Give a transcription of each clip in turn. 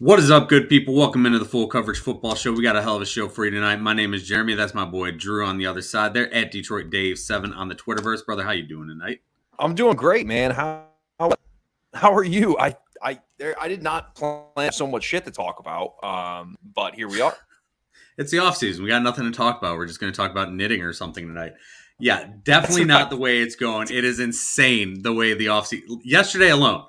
What is up, good people? Welcome into the Full Coverage Football Show. We got a hell of a show for you tonight. My name is Jeremy. That's my boy Drew on the other side there at Detroit Dave 7 on the Twitterverse. Brother, how you doing tonight? I'm doing great, man. How are you? I did not plan so much shit to talk about, but here we are. It's the off season. We got nothing to talk about. We're just going to talk about knitting or something tonight. Yeah, definitely not the way it's going. It is insane the way the off season. Yesterday alone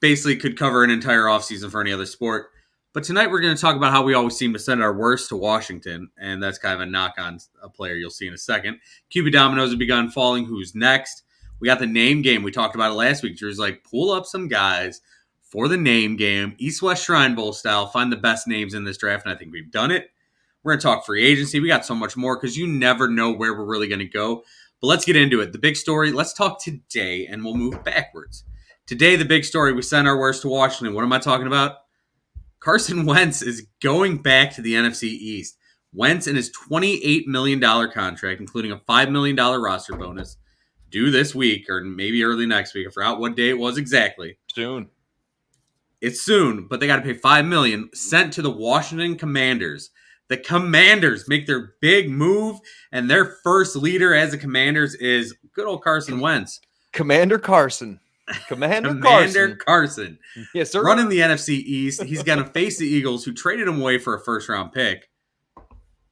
basically could cover an entire off season for any other sport. But tonight we're going to talk about how we always seem to send our worst to Washington, and that's kind of a knock on a player you'll see in a second. QB Dominoes have begun falling. Who's next? We got the name game. We talked about it last week. Drew's like, pull up some guys for the name game, East-West Shrine Bowl style, find the best names in this draft, and I think we've done it. We're going to talk free agency. We got so much more because you never know where we're really going to go. But let's get into it. The big story, let's talk today, and we'll move backwards. Today, the big story, we sent our worst to Washington. What am I talking about? Carson Wentz is going back to the NFC East. Wentz and his $28 million contract, including a $5 million roster bonus, due this week or maybe early next week. I forgot what day it was exactly. Soon. It's soon, but they got to pay $5 million sent to the Washington Commanders. The Commanders make their big move, and their first leader as the Commanders is good old Carson Wentz. Commander Carson. Commander Carson. Yes, sir. Running the NFC East. He's going to face the Eagles, who traded him away for a first-round pick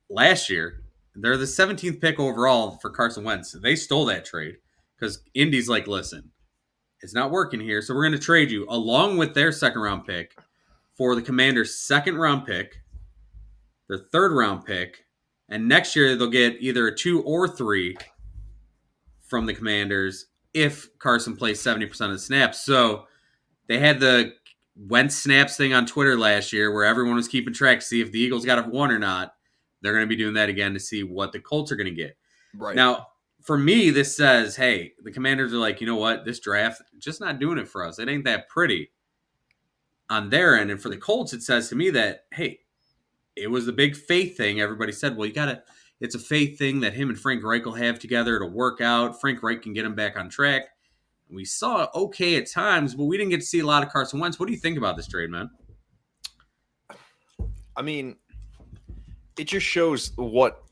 last year. They're the 17th pick overall for Carson Wentz. They stole that trade because Indy's like, listen, it's not working here, so we're going to trade you along with their second-round pick for the Commanders' second-round pick, their third-round pick, and next year they'll get either a 2 or 3 from the Commanders if Carson plays 70% of the snaps. So they had the Wentz snaps thing on Twitter last year where everyone was keeping track to see if the Eagles got a 1 or not. They're going to be doing that again to see what the Colts are going to get. Right. Now, for me, this says, hey, the Commanders are like, you know what? This draft, just not doing it for us. It ain't that pretty on their end. And for the Colts, it says to me that, hey, it was the big faith thing. Everybody said, well, it's a faith thing that him and Frank Reich will have together to work out. Frank Reich can get him back on track. We saw it okay at times, but we didn't get to see a lot of Carson Wentz. What do you think about this trade, man? I mean, it just shows what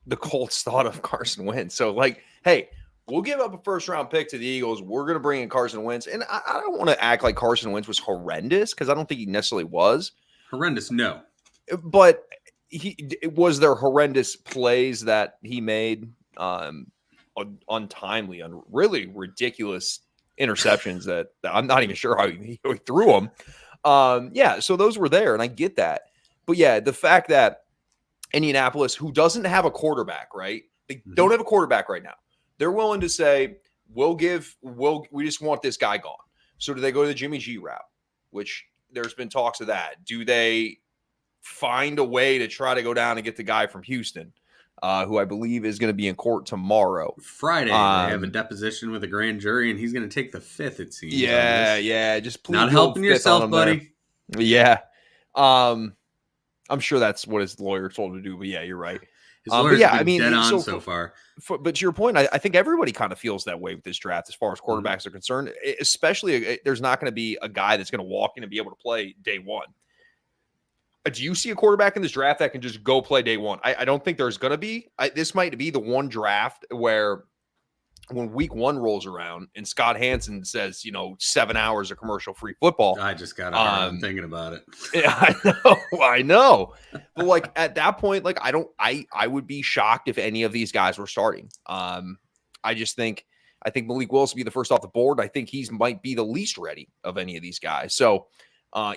the Colts thought of Carson Wentz. So, like, hey, we'll give up a first-round pick to the Eagles. We're going to bring in Carson Wentz. And I don't want to act like Carson Wentz was horrendous because I don't think he necessarily was. Horrendous, no. But was there horrendous plays that he made, untimely, really ridiculous interceptions that I'm not even sure how he threw them. Yeah, so those were there, and I get that. But yeah, the fact that Indianapolis, who doesn't have a quarterback, right? They don't have a quarterback right now. They're willing to say, we just want this guy gone. So do they go to the Jimmy G route, which there's been talks of that? Do they find a way to try to go down and get the guy from Houston, who I believe is going to be in court tomorrow? Friday, they have a deposition with a grand jury, and he's going to take the fifth, it seems. Yeah. Just please not helping yourself, buddy. There. Yeah. I'm sure that's what his lawyer told him to do, but yeah, you're right. His lawyer's been dead on so far. But to your point, I think everybody kind of feels that way with this draft as far as quarterbacks are concerned, especially there's not going to be a guy that's going to walk in and be able to play day one. Do you see a quarterback in this draft that can just go play day one? I don't think there's going to be. This might be the one draft where when week one rolls around and Scott Hansen says, 7 hours of commercial-free football. I just got I'm thinking about it. Yeah, I know. But like at that point, like I would be shocked if any of these guys were starting. I think Malik Willis will be the first off the board. I think he might be the least ready of any of these guys. So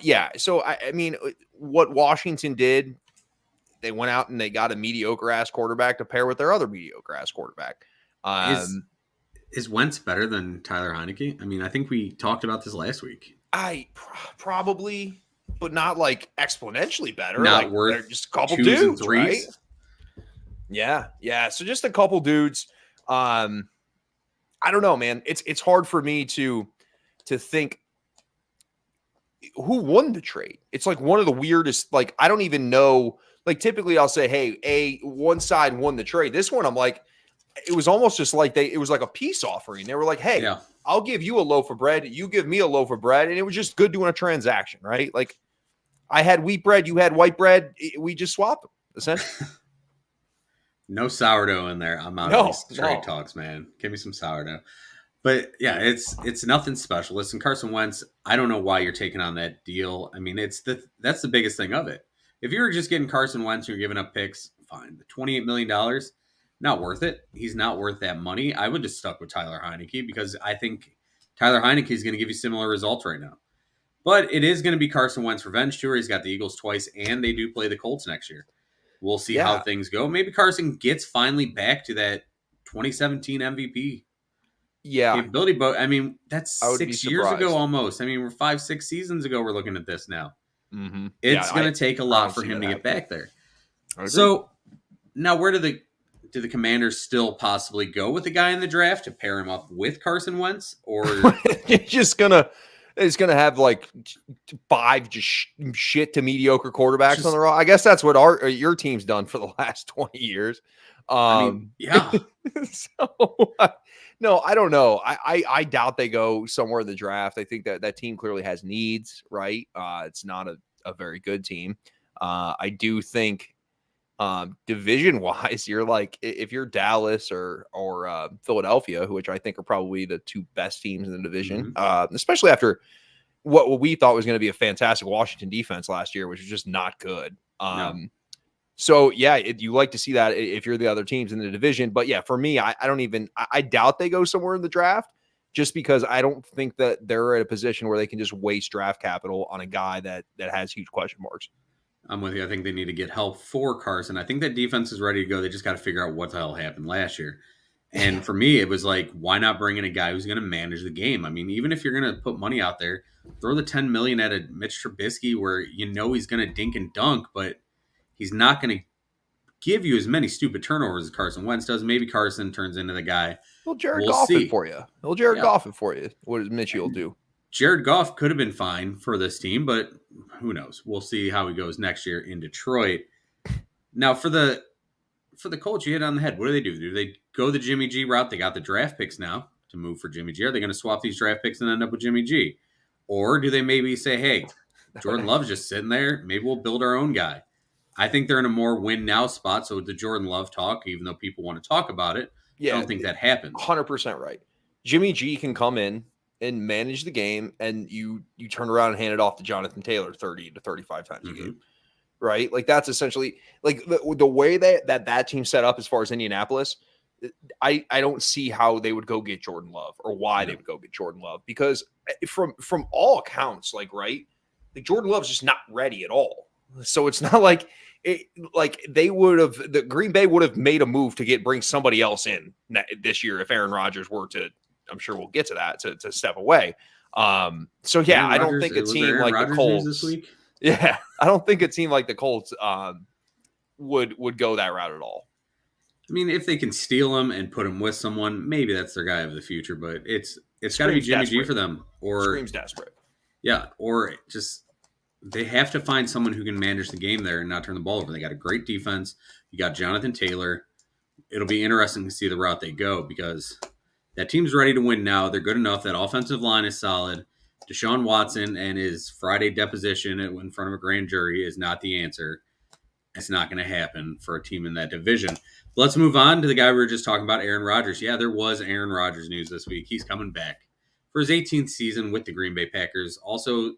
yeah. So I mean, what Washington did, they went out and they got a mediocre ass quarterback to pair with their other mediocre ass quarterback. Is Wentz better than Tyler Heineke? I mean, I think we talked about this last week. Probably, but not like exponentially better. Not like, worth just a couple 2s dudes, and 3s. Right? Yeah. So just a couple dudes. I don't know, man. It's hard for me to think who won the trade. It's like one of the weirdest. Like I don't even know. Like typically, I'll say, hey, one side won the trade. This one, I'm like. It was almost just like it was like a peace offering. They were like, hey, I'll give you a loaf of bread. You give me a loaf of bread. And it was just good doing a transaction, right? Like I had wheat bread, you had white bread. We just swapped them, essentially. No sourdough in there. I'm out of No, these trade no. talks, man. Give me some sourdough. But yeah, it's nothing special. Listen, Carson Wentz, I don't know why you're taking on that deal. I mean, that's the biggest thing of it. If you were just getting Carson Wentz, you're giving up picks, fine. The $28 million, not worth it. He's not worth that money. I would just stuck with Tyler Heineke because I think Tyler Heineke is going to give you similar results right now. But it is going to be Carson Wentz revenge tour. He's got the Eagles twice, and they do play the Colts next year. We'll see how Yeah, things go. Maybe Carson gets finally back to that 2017 MVP yeah. capability, but I mean, that's I would be 6 years ago surprised. almost. I mean, we're 5, 6 seasons ago. We're looking at this now. Yeah, It's going to take a I lot don't for see him that to get happening. back there. I agree. So now, where do the Commanders still possibly go with the guy in the draft to pair him up with Carson Wentz, or It's gonna have like 5 just shit to mediocre quarterbacks on the just? row. I guess that's what your team's done for the last 20 years. I mean, yeah, So no, I don't know. I doubt they go somewhere in the draft. I think that team clearly has needs, right? It's not a very good team. I do think division wise, you're like if you're Dallas or Philadelphia, which I think are probably the 2 best teams in the division, mm-hmm. especially after what we thought was going to be a fantastic Washington defense last year, which was just not good. No, So yeah, you like to see that if you're the other teams in the division. But yeah, for me, I don't even I doubt they go somewhere in the draft just because I don't think that they're at a position where they can just waste draft capital on a guy that has huge question marks. I'm with you. I think they need to get help for Carson. I think that defense is ready to go. They just got to figure out what the hell happened last year. And for me, it was like, why not bring in a guy who's going to manage the game? I mean, even if you're going to put money out there, throw the 10 million at a Mitch Trubisky where you know he's going to dink and dunk, but he's not going to give you as many stupid turnovers as Carson Wentz does. Maybe Carson turns into the guy. Well, Jared We'll Goff it see. for you. Well, Jared Yeah. Goff it for you. What does Mitchell will do? Jared Goff could have been fine for this team, but who knows? We'll see how he goes next year in Detroit. Now, for the Colts, you hit on the head. What do? Do they go the Jimmy G route? They got the draft picks now to move for Jimmy G. Are they going to swap these draft picks and end up with Jimmy G? Or do they maybe say, hey, Jordan Love's just sitting there. Maybe we'll build our own guy. I think they're in a more win now spot. So the Jordan Love talk, even though people want to talk about it, Yeah, I don't think that happens. 100% right. Jimmy G can come in and manage the game, and you turn around and hand it off to Jonathan Taylor 30 to 35 times a game, right? Like that's essentially like the way that team set up as far as Indianapolis. I don't see how they would go get Jordan Love or why they would go get Jordan Love because from all accounts, like right, like Jordan Love's just not ready at all. So it's not like they would have the Green Bay would have made a move to bring somebody else in this year if Aaron Rodgers were to. I'm sure we'll get to that to step away. So yeah, I don't think a team like the Colts this week. Yeah, I don't think a team like the Colts would go that route at all. I mean, if they can steal him and put him with someone, maybe that's their guy of the future. But it's got to be Jimmy G for them, or screams desperate. Yeah, or just they have to find someone who can manage the game there and not turn the ball over. They got a great defense. You got Jonathan Taylor. It'll be interesting to see the route they go because that team's ready to win now. They're good enough. That offensive line is solid. Deshaun Watson and his Friday deposition in front of a grand jury is not the answer. It's not going to happen for a team in that division. Let's move on to the guy we were just talking about, Aaron Rodgers. Yeah, there was Aaron Rodgers news this week. He's coming back for his 18th season with the Green Bay Packers. Also,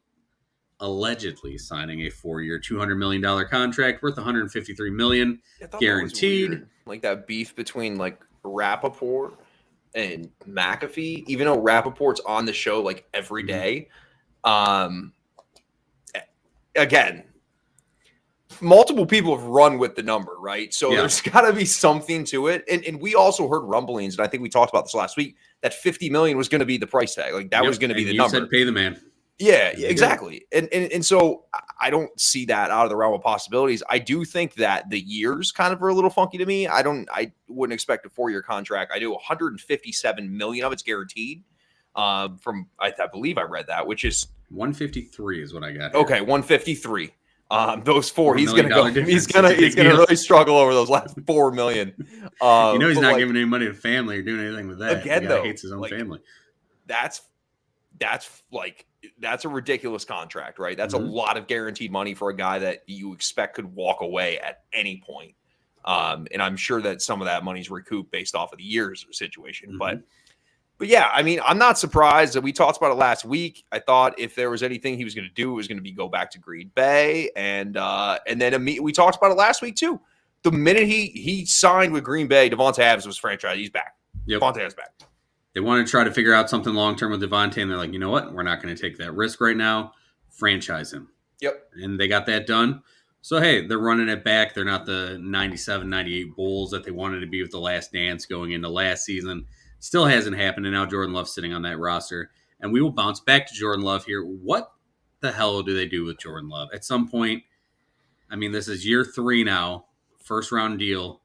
allegedly signing a 4-year, $200 million contract worth $153 million guaranteed. Like that beef between like Rappaport and McAfee, even though Rappaport's on the show like every day. Again, multiple people have run with the number, right? So there's got to be something to it. And we also heard rumblings, and I think we talked about this last week, that $50 million was going to be the price tag. Like that was going to be the number. Said pay the man. Yeah, exactly. And so I don't see that out of the realm of possibilities. I do think that the years kind of are a little funky to me. I wouldn't expect a 4-year contract. I do 157 million of it's guaranteed. From I believe I read that, which is 153 is what I got here. Okay, 153. Those 4, he's gonna go. Difference. He's gonna really struggle over those last 4 million. He's not giving any money to family or doing anything with that. Again, the guy hates his own family. That's like that's a ridiculous contract, right? That's a Mhm. lot of guaranteed money for a guy that you expect could walk away at any point. And I'm sure that some of that money's recouped based off of the years situation. Mhm. But yeah, I mean, I'm not surprised that we talked about it last week. I thought if there was anything he was going to do, it was going to be go back to Green Bay, and then we talked about it last week too. The minute he signed with Green Bay, Devontae Adams was franchise. He's back. Yep. Devontae Adams back. They want to try to figure out something long term with Devontae, and they're like, you know what? We're not going to take that risk right now. Franchise him. Yep. And they got that done. So, hey, they're running it back. They're not the 97, 98 Bulls that they wanted to be with the last dance going into last season. Still hasn't happened. And now Jordan Love's sitting on that roster. And we will bounce back to Jordan Love here. What the hell do they do with Jordan Love? At some point, I mean, this is year 3 now, first round deal.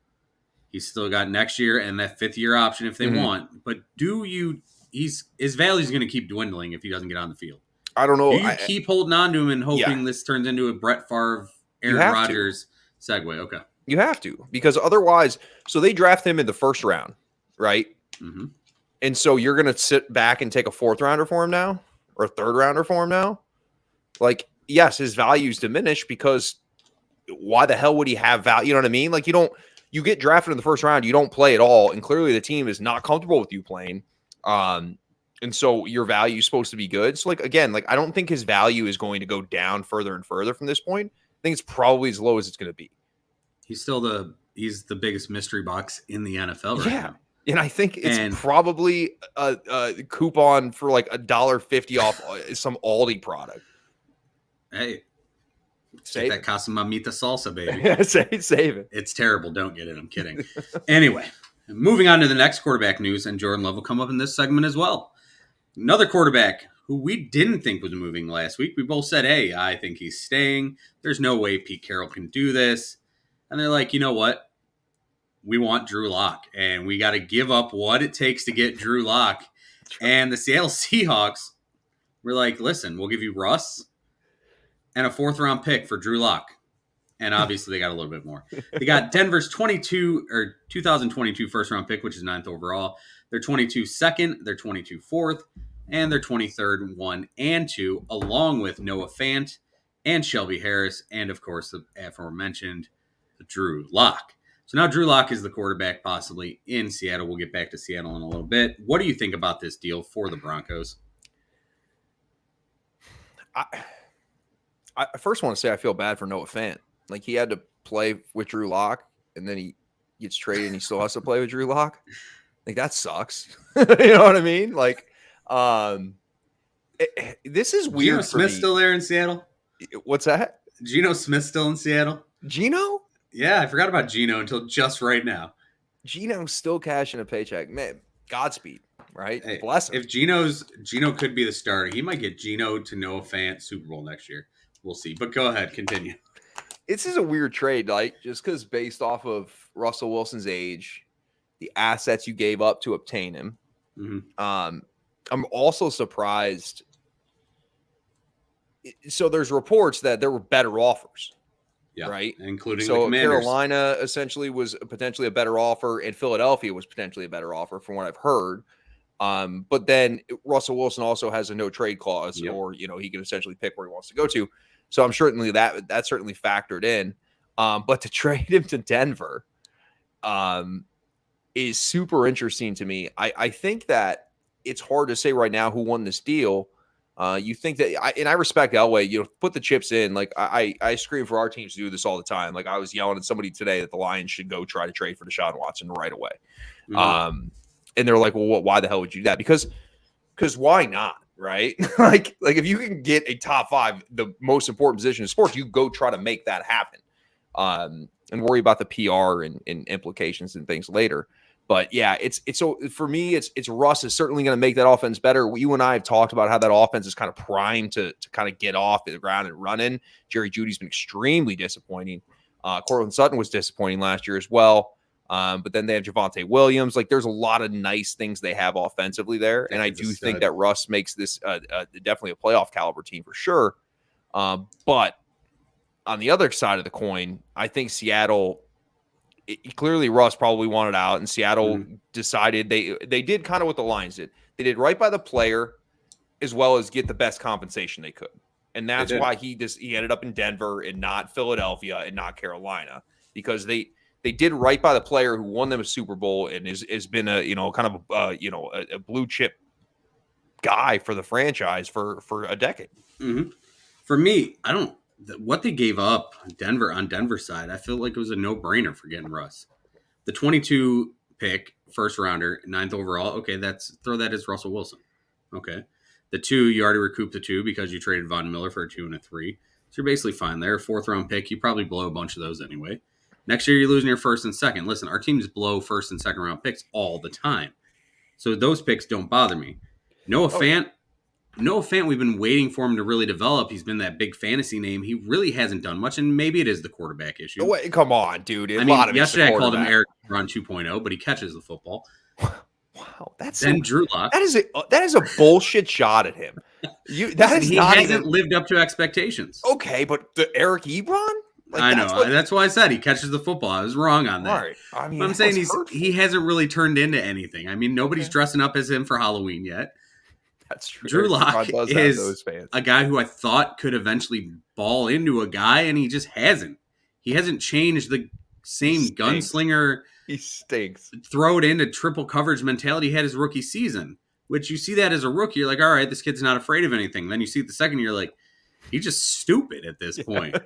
He's still got next year and that 5th-year option if they want. But his value is going to keep dwindling if he doesn't get on the field. I don't know. Do you keep holding on to him and hoping this turns into a Brett Favre, Aaron Rodgers segue? Okay. You have to, because otherwise, so they draft him in the first round, right? Mm-hmm. And so you're going to sit back and take a 4th rounder for him now, or a 3rd rounder for him now? Like, yes, his value's diminished because why the hell would he have value? You know what I mean? Like, you get drafted in the first round, you don't play at all, and clearly the team is not comfortable with you playing. And so your value is supposed to be good. So, like, again, like, I don't think his value is going to go down further and further from this point. I think it's probably as low as it's going to be. He's still he's the biggest mystery box in the NFL right now. And I think it's probably a coupon for like $1.50 off some Aldi product. Hey, save that Casa Mamita salsa, baby. Save it. It's terrible. Don't get it. I'm kidding. Anyway, moving on to the next quarterback news, and Jordan Love will come up in this segment as well. Another quarterback who we didn't think was moving last week. We both said, hey, I think he's staying. There's no way Pete Carroll can do this. And they're like, you know what? We want Drew Lock, and we got to give up what it takes to get Drew Lock. And the Seattle Seahawks were like, listen, we'll give you Russ and a 4th-round pick for Drew Lock. And obviously they got a little bit more. They got Denver's 2022 first-round pick, which is 9th overall. Their 22 second, their 22 fourth, and their 23rd 1 and 2, along with Noah Fant and Shelby Harris, and of course the aforementioned Drew Lock. So now Drew Lock is the quarterback possibly in Seattle. We'll get back to Seattle in a little bit. What do you think about this deal for the Broncos? I first want to say I feel bad for Noah Fant. Like, he had to play with Drew Lock, and then he gets traded and he still has to play with Drew Lock. Like, that sucks. You know what I mean? Like, this is weird. Geno Smith still there in Seattle? What's that? Geno Smith still in Seattle? Geno? Yeah, I forgot about Geno until just right now. Geno's still cashing a paycheck. Man, Godspeed, right? Hey, bless him. If Geno could be the starter, he might get Geno to Noah Fant Super Bowl next year. We'll see. But go ahead, continue. This is a weird trade, like, just because based off of Russell Wilson's age, the assets you gave up to obtain him. Mm-hmm. I'm also surprised. So there's reports that there were better offers. Yeah, right. Including so the Commanders. Carolina essentially was potentially a better offer, and Philadelphia was potentially a better offer from what I've heard. But then Russell Wilson also has a no trade clause, or he can essentially pick where he wants to go to. So I'm certainly that's certainly factored in. But to trade him to Denver is super interesting to me. I think that it's hard to say right now who won this deal. You think that, I respect Elway, put the chips in. Like, I scream for our teams to do this all the time. Like, I was yelling at somebody today that the Lions should go try to trade for Deshaun Watson right away. Mm-hmm. And they're like, well, why the hell would you do that? Because why not? Right? like if you can get a top 5, the most important position in sports, you go try to make that happen. And worry about the PR and implications and things later. But yeah, it's so for me, it's Russ is certainly going to make that offense better. You and I have talked about how that offense is kind of primed to kind of get off the ground and run in. Jerry Jeudy's been extremely disappointing. Cortland Sutton was disappointing last year as well. But then they have Javonte Williams. Like, there's a lot of nice things they have offensively there. And I do think that Russ makes this definitely a playoff caliber team for sure. But on the other side of the coin, I think Seattle, clearly Russ probably wanted out, and Seattle decided they did kind of what the Lions did. They did right by the player, as well as get the best compensation they could. And that's They did. why he ended up in Denver and not Philadelphia and not Carolina, because they did right by the player who won them a Super Bowl and has been a, you know, kind of a blue chip guy for the franchise for a decade. Mm-hmm. For me, what they gave up on Denver's side, I feel like it was a no-brainer for getting Russ. The 22 pick, first rounder, 9th overall. Okay, throw that as Russell Wilson. Okay. The 2, you already recouped the 2 because you traded Von Miller for a 2 and a 3. So you're basically fine there. 4th round pick, you probably blow a bunch of those anyway. Next year, you're losing your 1st and 2nd. Listen, our teams blow 1st and 2nd round picks all the time. So those picks don't bother me. Noah Fant, we've been waiting for him to really develop. He's been that big fantasy name. He really hasn't done much, and maybe it is the quarterback issue. Wait, come on, dude. Yesterday I called him Eric Ron 2.0, but he catches the football. Wow, that's then Drew Lock. That is a bullshit shot at him. He hasn't lived up to expectations. Okay, but the Eric Ebron? I know. That's why I said he catches the football. I was wrong on that. Right. I mean, but I'm saying he hasn't really turned into anything. I mean, nobody's dressing up as him for Halloween yet. That's true. Drew Lock is a guy who I thought could eventually ball into a guy, and he just hasn't. He hasn't changed the same gunslinger. He stinks. Throw it into triple coverage mentality he had his rookie season, which you see that as a rookie. You're like, all right, this kid's not afraid of anything. Then you see it the second year, like, he's just stupid at this point.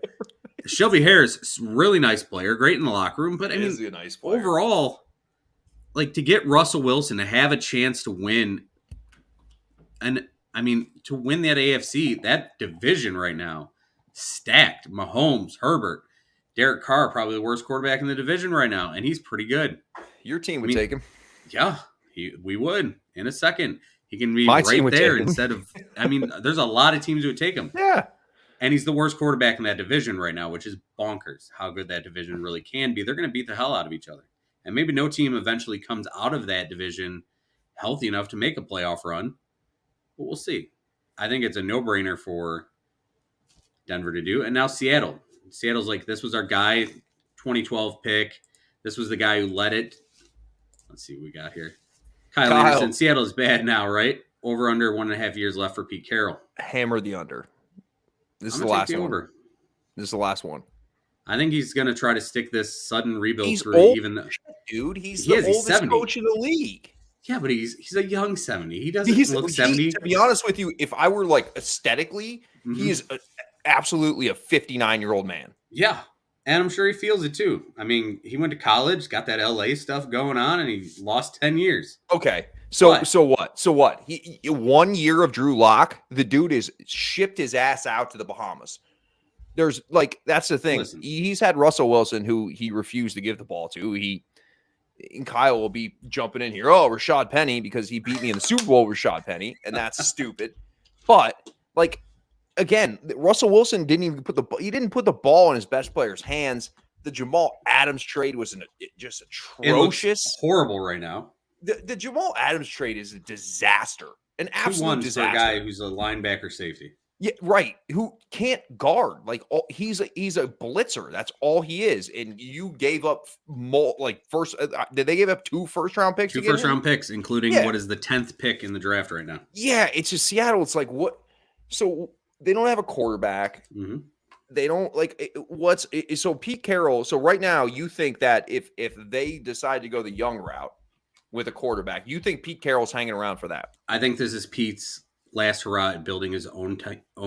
Shelby Harris, really nice player, great in the locker room. But I mean, a nice player. Overall, like, to get Russell Wilson to have a chance to win, and I mean, to win that AFC, that division right now, stacked. Mahomes, Herbert, Derek Carr, probably the worst quarterback in the division right now, and he's pretty good. Your team would take him. Yeah, we would in a second. He can be right there instead of. I mean, there's a lot of teams who would take him. Yeah, and he's the worst quarterback in that division right now, which is bonkers. How good that division really can be. They're going to beat the hell out of each other, and maybe no team eventually comes out of that division healthy enough to make a playoff run. But we'll see. I think it's a no-brainer for Denver to do. And now Seattle. Seattle's like, this was our guy, 2012 pick. This was the guy who led it. Let's see what we got here. Kyle Anderson. Seattle's bad now, right? Over under 1.5 years left for Pete Carroll. Hammer the under. This is the last one. This is the last one. I think he's going to try to stick this sudden rebuild through. Old, even though, dude, he's the oldest coach in the league. Yeah, but he's a young 70. He doesn't look 70. To be honest with you, if I were like aesthetically, he is absolutely a 59-year-old man. Yeah, and I'm sure he feels it too. I mean, he went to college, got that LA stuff going on, and he lost 10 years. Okay, so what? He 1 year of Drew Lock, the dude is shipped his ass out to the Bahamas. There's like, that's the thing. Listen. He's had Russell Wilson, who he refused to give the ball to. And Kyle will be jumping in here. Oh, Rashad Penny, because he beat me in the Super Bowl, Rashad Penny, and that's stupid. But like, again, Russell Wilson didn't put the ball in his best player's hands. The Jamal Adams trade was just atrocious, horrible right now. The Jamal Adams trade is a disaster, an absolute disaster. For a guy who's a linebacker safety. Yeah, right. Who can't guard? Like, he's a blitzer. That's all he is. And you gave up first. Did they give up 2 first-round picks? 2 first-round picks, including what is the 10th pick in the draft right now. Yeah, it's just Seattle. It's like, what? So they don't have a quarterback. Mm-hmm. They don't so Pete Carroll. So right now, you think that if they decide to go the young route with a quarterback, you think Pete Carroll's hanging around for that? I think this is Pete's last hurrah at building his own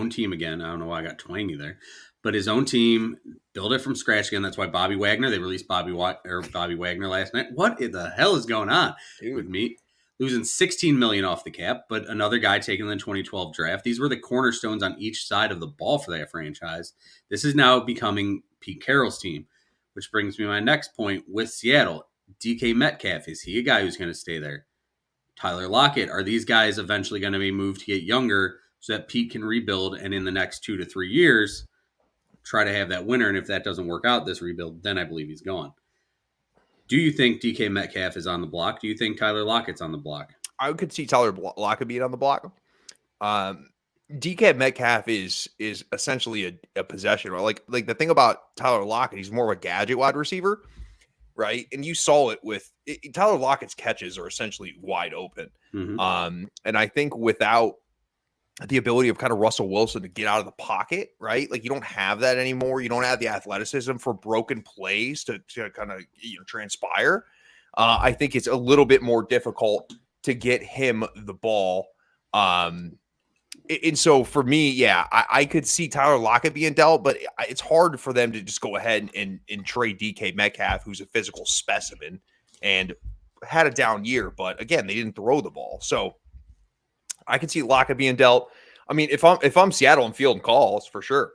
team again. I don't know why I got twangy there, but his own team, build it from scratch again. That's why Bobby Wagner, they released Bobby Wagner last night. What the hell is going on with me? Losing $16 million off the cap, but another guy taken in the 2012 draft. These were the cornerstones on each side of the ball for that franchise. This is now becoming Pete Carroll's team, which brings me to my next point with Seattle. DK Metcalf, is he a guy who's going to stay there? Tyler Lockett, are these guys eventually going to be moved to get younger so that Pete can rebuild and in the next 2 to 3 years try to have that winner? And if that doesn't work out, this rebuild, then I believe he's gone. Do you think DK Metcalf is on the block? Do you think Tyler Lockett's on the block? I could see Tyler Lockett being on the block. DK Metcalf is essentially a possession. Like the thing about Tyler Lockett, he's more of a gadget wide receiver. Right. And you saw it with Tyler Lockett's catches are essentially wide open. Mm-hmm. And I think without the ability of kind of Russell Wilson to get out of the pocket, right? Like you don't have that anymore. You don't have the athleticism for broken plays to kind of transpire. I think it's a little bit more difficult to get him the ball. And so for me, yeah, I could see Tyler Lockett being dealt, but it's hard for them to just go ahead and trade DK Metcalf, who's a physical specimen and had a down year. But again, they didn't throw the ball. So I can see Lockett being dealt. I mean, if I'm Seattle, I'm fielding calls for sure.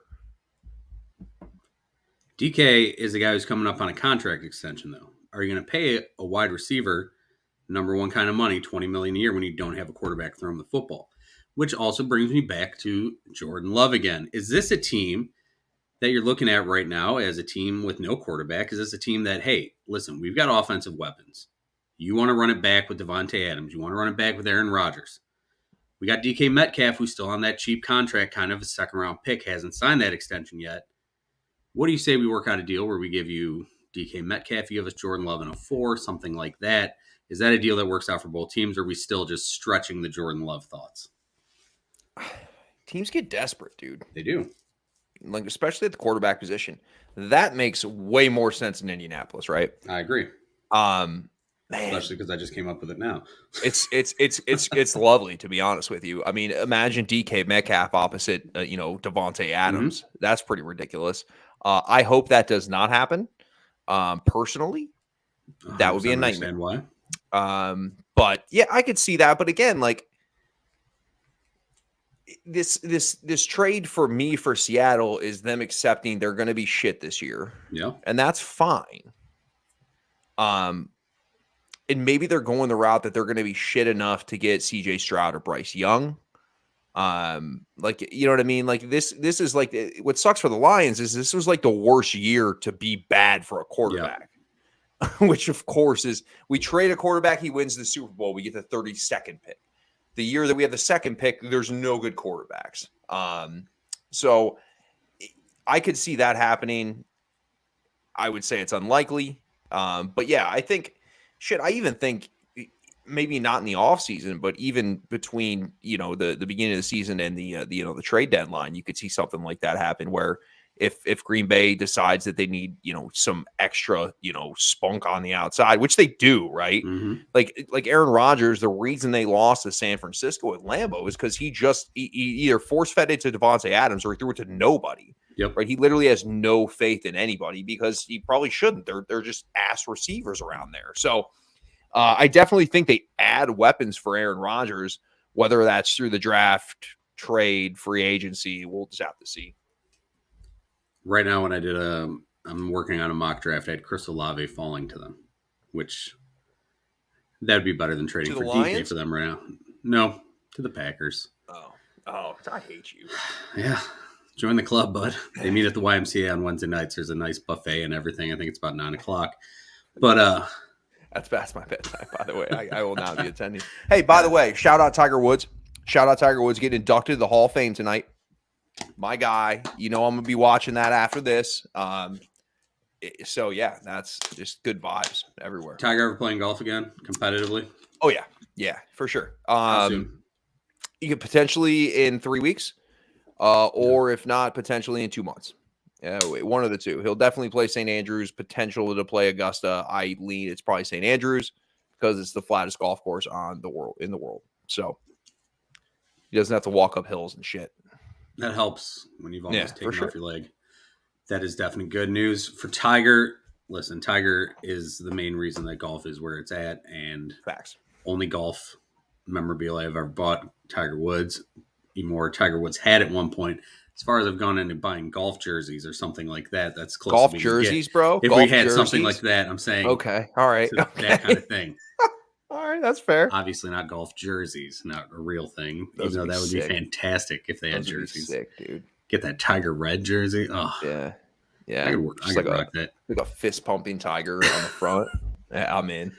DK is the guy who's coming up on a contract extension, though. Are you going to pay a wide receiver number one kind of money, $20 million a year, when you don't have a quarterback throwing the football? Which also brings me back to Jordan Love again. Is this a team that you're looking at right now as a team with no quarterback? Is this a team that, hey, listen, we've got offensive weapons. You want to run it back with Devontae Adams. You want to run it back with Aaron Rodgers. We got DK Metcalf, who's still on that cheap contract, kind of a second-round pick, hasn't signed that extension yet. What do you say we work out a deal where we give you DK Metcalf, you give us Jordan Love in a 4, something like that? Is that a deal that works out for both teams, or are we still just stretching the Jordan Love thoughts? Teams get desperate, dude. They do. Like, especially at the quarterback position. That makes way more sense in Indianapolis, right? I agree. Man, especially because I just came up with it now. It's lovely, to be honest with you. I mean, imagine DK Metcalf opposite Devontae Adams. Mm-hmm. That's pretty ridiculous. I hope that does not happen. Personally, that would be a nightmare. Why? But yeah, I could see that. But again, like this trade for me for Seattle is them accepting they're going to be shit this year. Yeah, and that's fine. And maybe they're going the route that they're going to be shit enough to get CJ Stroud or Bryce Young. Like, you know what I mean? Like this is like what sucks for the Lions is this was like the worst year to be bad for a quarterback, which of course is we trade a quarterback. He wins the Super Bowl. We get the 32nd pick. The year that we have the second pick, there's no good quarterbacks. So I could see that happening. I would say it's unlikely. But yeah, I think, I even think maybe not in the offseason, but even between, the beginning of the season and the trade deadline, you could see something like that happen where if Green Bay decides that they need, some extra, spunk on the outside, which they do, right? Mm-hmm. Like Aaron Rodgers, the reason they lost to San Francisco at Lambeau is because he either force-fed it to Devontae Adams or he threw it to nobody. Yep. Right. He literally has no faith in anybody because he probably shouldn't. They're just ass receivers around there. So I definitely think they add weapons for Aaron Rodgers, whether that's through the draft, trade, free agency. We'll just have to see. Right now, when I'm working on a mock draft, I had Chris Olave falling to them, which that'd be better than trading for DK for them right now. No, to the Packers. Oh, I hate you. Yeah. Join the club, bud. They meet at the YMCA on Wednesday nights. There's a nice buffet and everything. I think it's about 9:00. But that's past my bedtime, by the way. I will not be attending. Hey, by the way, shout out Tiger Woods. Shout out Tiger Woods getting inducted to the Hall of Fame tonight. My guy, I'm gonna be watching that after this. So yeah, that's just good vibes everywhere. Tiger ever playing golf again competitively? Oh yeah, for sure. You could potentially in 3 weeks. Or if not, potentially in 2 months. One of the two. He'll definitely play St. Andrews, potential to play Augusta. I lean it's probably St. Andrews because it's the flattest golf course in the world. So he doesn't have to walk up hills and shit. That helps when you've almost taken off your leg. That is definitely good news for Tiger. Listen, Tiger is the main reason that golf is where it's at, and facts. Only golf memorabilia I've ever bought. Tiger Woods. More Tiger Woods had at one point. As far as I've gone into buying golf jerseys or something like that, that's close. Golf jerseys, bro. If we had something like that, I'm saying okay, all right, that kind of thing. All right, that's fair. Obviously, not golf jerseys, not a real thing. Even though that would be fantastic if they had jerseys. Sick, dude. Get that Tiger red jersey. Oh yeah. I could rock that. Like a fist pumping tiger on the front. Yeah, I'm in.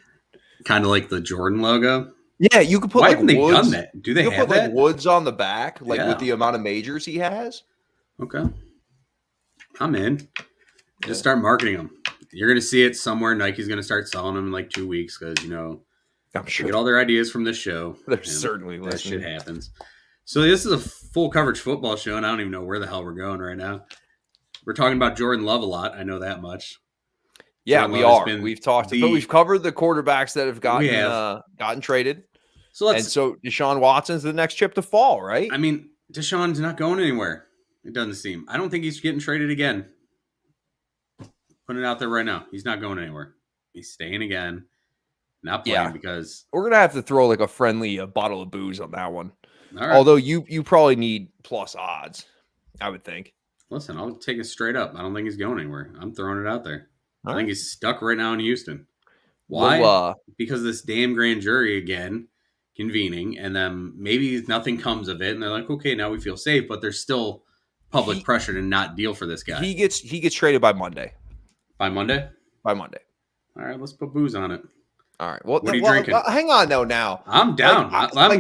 Kind of like the Jordan logo. Yeah, you could put Why like haven't they Woods. done that? Do they have put that? Like Woods on the back, with the amount of majors he has. Okay, I'm in. Just start marketing them. You're going to see it somewhere. Nike's going to start selling them in like 2 weeks because I'm sure they get all their ideas from this show. They're certainly that listening. shit happens. So this is a full coverage football show, and I don't even know where the hell we're going right now. We're talking about Jordan Love a lot. I know that much. Yeah, Jordan we Love has are. been We've talked, but we've covered the quarterbacks that have we gotten have. gotten traded, So and let's. so Deshaun Watson's the next chip to fall, right? I mean, Deshaun's not going anywhere. It doesn't seem. I don't think he's getting traded again. Putting it out there right now. He's not going anywhere. He's staying again. Not playing Yeah, because. we're gonna have to throw like a friendly bottle of booze on that one. All right. Although you probably need plus odds, I would think. Listen, I'll take it straight up. I don't think he's going anywhere. I'm throwing it out there. All I think right. he's stuck right now in Houston. We'll Why? Because of this damn grand jury again convening, and then maybe nothing comes of it, and they're like, okay, now we feel safe, but there's still public pressure to not deal for this guy. He gets traded by Monday. By Monday? By Monday. All right, let's put booze on it. All right. Well, what are you drinking? Hang on though. Now I'm down.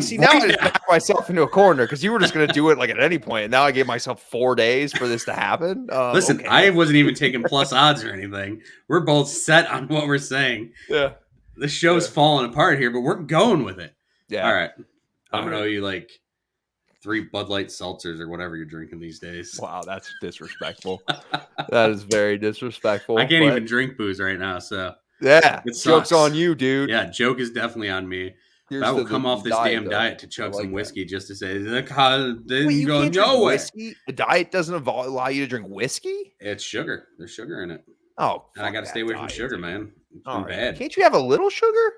See, now I just backed myself into a corner because you were just going to do it like at any point, and now I gave myself 4 days for this to happen. Listen, okay. I wasn't even taking plus odds or anything. We're both set on what we're saying. Yeah. The show's falling apart here, but we're going with it. Yeah. All right. I'm gonna owe you like 3 Bud Light seltzers or whatever you're drinking these days. Wow, that's disrespectful. That is very disrespectful. I can't even drink booze right now, so yeah, joke's on you, dude. Yeah, joke is definitely on me. Here's I will come off this damn diet to chug some whiskey just to say the Wait, you go can't drink nowhere. Whiskey? A diet doesn't allow you to drink whiskey? It's sugar. There's sugar in it. Oh, and I got to stay away from sugar, man. It's been bad. Can't you have a little sugar?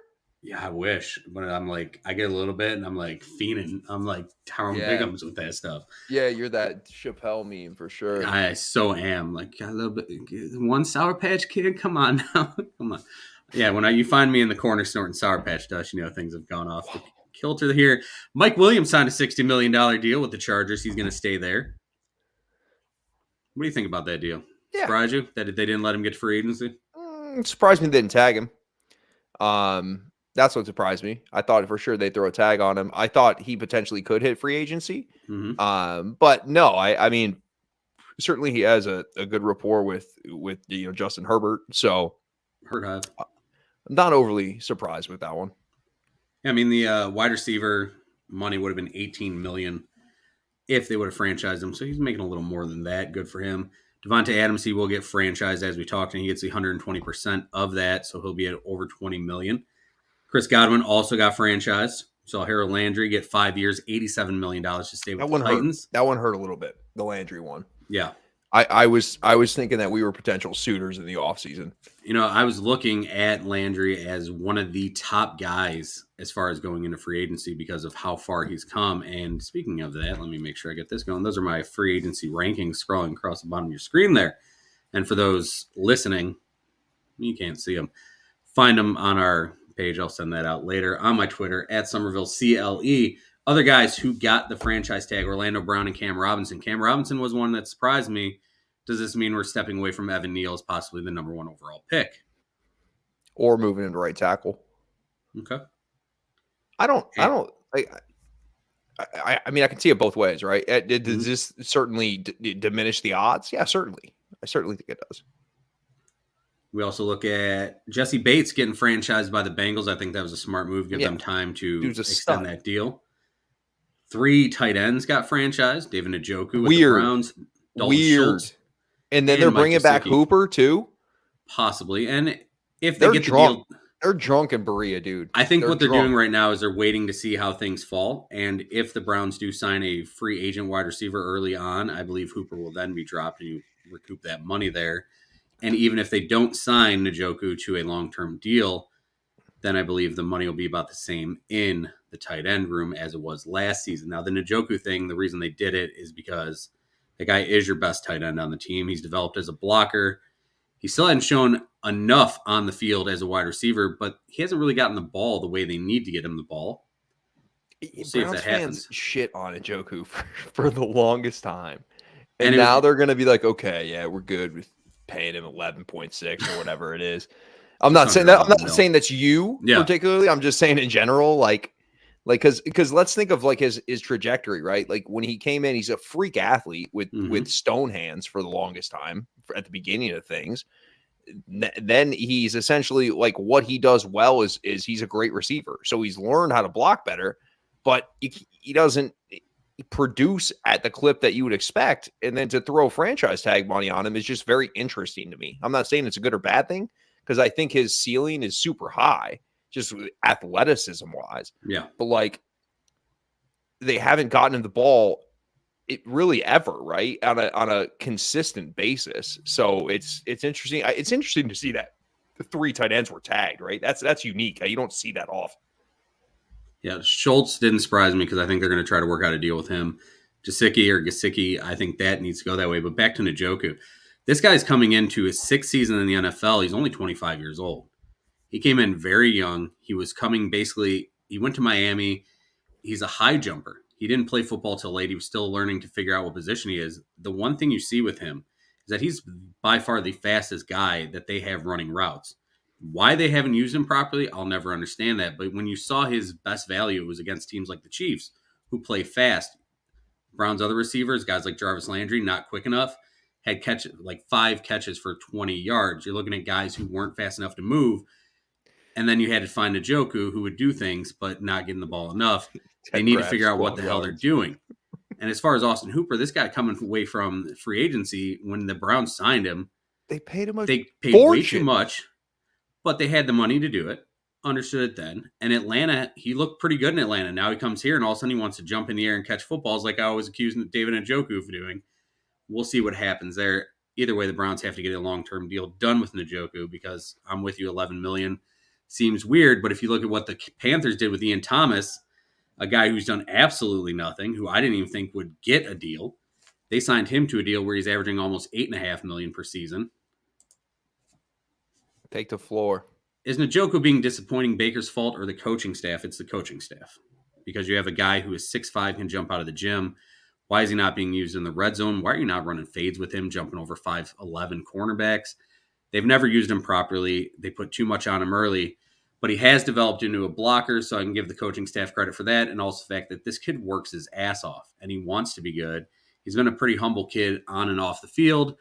Yeah, I wish, but I'm like, I get a little bit, and I'm like fiending. I'm like Tyrone Biggums with that stuff. Yeah, you're that Chappelle meme for sure. I so am. Like a little bit. One Sour Patch Kid. Come on now, come on. Yeah, when you find me in the corner snorting Sour Patch Dust, you know things have gone off the kilter here. Mike Williams signed a $60 million deal with the Chargers. He's going to stay there. What do you think about that deal? Yeah. Surprise you that they didn't let him get free agency? Surprised me they didn't tag him. That's what surprised me. I thought for sure they'd throw a tag on him. I thought he potentially could hit free agency. Mm-hmm. But no, I mean, certainly he has a good rapport with Justin Herbert. So I'm not overly surprised with that one. Yeah, I mean, the wide receiver money would have been $18 million if they would have franchised him. So he's making a little more than that. Good for him. Devontae Adams, he will get franchised as we talked, and he gets the 120% of that. So he'll be at over $20 million. Chris Godwin also got franchised. So Harold Landry get 5 years, $87 million to stay with the Titans. That one hurt a little bit, the Landry one. Yeah. I was thinking that we were potential suitors in the offseason. I was looking at Landry as one of the top guys as far as going into free agency because of how far he's come. And speaking of that, let me make sure I get this going. Those are my free agency rankings scrolling across the bottom of your screen there. And for those listening, you can't see them. Find them on our page. I'll send that out later on my Twitter at Somerville CLE. Other guys who got the franchise tag, Orlando Brown and Cam Robinson. Cam Robinson was one that surprised me. Does this mean we're stepping away from Evan Neal as possibly the number 1 overall pick? Or moving into right tackle? Okay. I mean, I can see it both ways, right? Does this certainly diminish the odds? Yeah, certainly. I certainly think it does. We also look at Jesse Bates getting franchised by the Bengals. I think that was a smart move. Give them time to extend that deal. 3 tight ends got franchised. David Njoku with the Browns. Dalton Schultz, and then they're bringing back Hooper too? Possibly. And if they get drunk, the deal... They're drunk in Berea, dude. I think what they're doing right now is they're waiting to see how things fall. And if the Browns do sign a free agent wide receiver early on, I believe Hooper will then be dropped and you recoup that money there. And even if they don't sign Njoku to a long-term deal, then I believe the money will be about the same in the tight end room as it was last season. Now, the Njoku thing, the reason they did it is because the guy is your best tight end on the team. He's developed as a blocker. He still hadn't shown enough on the field as a wide receiver, but he hasn't really gotten the ball the way they need to get him the ball. We'll see if that happens. Shit on Njoku for the longest time. And now they're going to be like, okay, yeah, we're good with paying him 11.6 or whatever it is. I'm not saying that. I'm not saying that's you particularly. I'm just saying in general, like because let's think of like his trajectory, right? Like when he came in, he's a freak athlete with stone hands for the longest time at the beginning of things. Then he's essentially like what he does well is he's a great receiver. So he's learned how to block better, but he doesn't. produce at the clip that you would expect, and then to throw franchise tag money on him is just very interesting to me. I'm not saying it's a good or bad thing, because I think his ceiling is super high, just athleticism wise. Yeah. But like, they haven't gotten him the ball it really ever, right? On a consistent basis. So it's interesting. It's interesting to see that the 3 tight ends were tagged, right? That's unique. You don't see that often. Yeah, Schultz didn't surprise me because I think they're going to try to work out a deal with him. Gesicki, I think that needs to go that way. But back to Njoku. This guy's coming into his 6th season in the NFL. He's only 25 years old. He came in very young. He was coming basically, he went to Miami. He's a high jumper. He didn't play football till late. He was still learning to figure out what position he is. The one thing you see with him is that he's by far the fastest guy that they have running routes. Why they haven't used him properly, I'll never understand that. But when you saw his best value, it was against teams like the Chiefs, who play fast. Brown's other receivers, guys like Jarvis Landry, not quick enough, had catch like 5 catches for 20 yards. You're looking at guys who weren't fast enough to move, and then you had to find a Joku who would do things but not getting the ball enough. They need to figure out what the hell they're doing. And as far as Austin Hooper, this guy coming away from free agency, when the Browns signed him, they paid him they paid fortune. Way too much, but they had the money to do it. Understood it then. And Atlanta, he looked pretty good in Atlanta. Now he comes here and all of a sudden he wants to jump in the air and catch footballs like I always accused David Njoku of doing. We'll see what happens there. Either way, the Browns have to get a long-term deal done with Njoku because I'm with you, $11 million seems weird. But if you look at what the Panthers did with Ian Thomas, a guy who's done absolutely nothing, who I didn't even think would get a deal, they signed him to a deal where he's averaging almost $8.5 million per season. Take the floor. Is Njoku being disappointing Baker's fault or the coaching staff? It's the coaching staff. Because you have a guy who is 6'5", can jump out of the gym. Why is he not being used in the red zone? Why are you not running fades with him, jumping over 5'11" cornerbacks? They've never used him properly. They put too much on him early. But he has developed into a blocker, so I can give the coaching staff credit for that. And also the fact that this kid works his ass off, and he wants to be good. He's been a pretty humble kid on and off the field.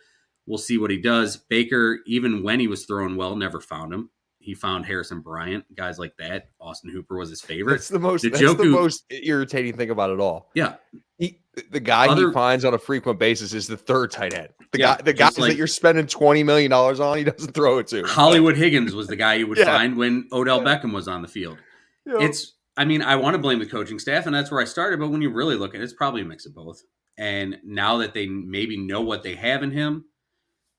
We'll see what he does. Baker, even when he was throwing well, never found him. He found Harrison Bryant, guys like that. Austin Hooper was his favorite. That's the most irritating thing about it all. Yeah. The guy he finds on a frequent basis is the 3rd tight end. The guy that you're spending $20 million on, he doesn't throw it to. Hollywood Higgins was the guy you would find when Odell Beckham was on the field. Yeah. I want to blame the coaching staff, and that's where I started. But when you really look at it, it's probably a mix of both. And now that they maybe know what they have in him,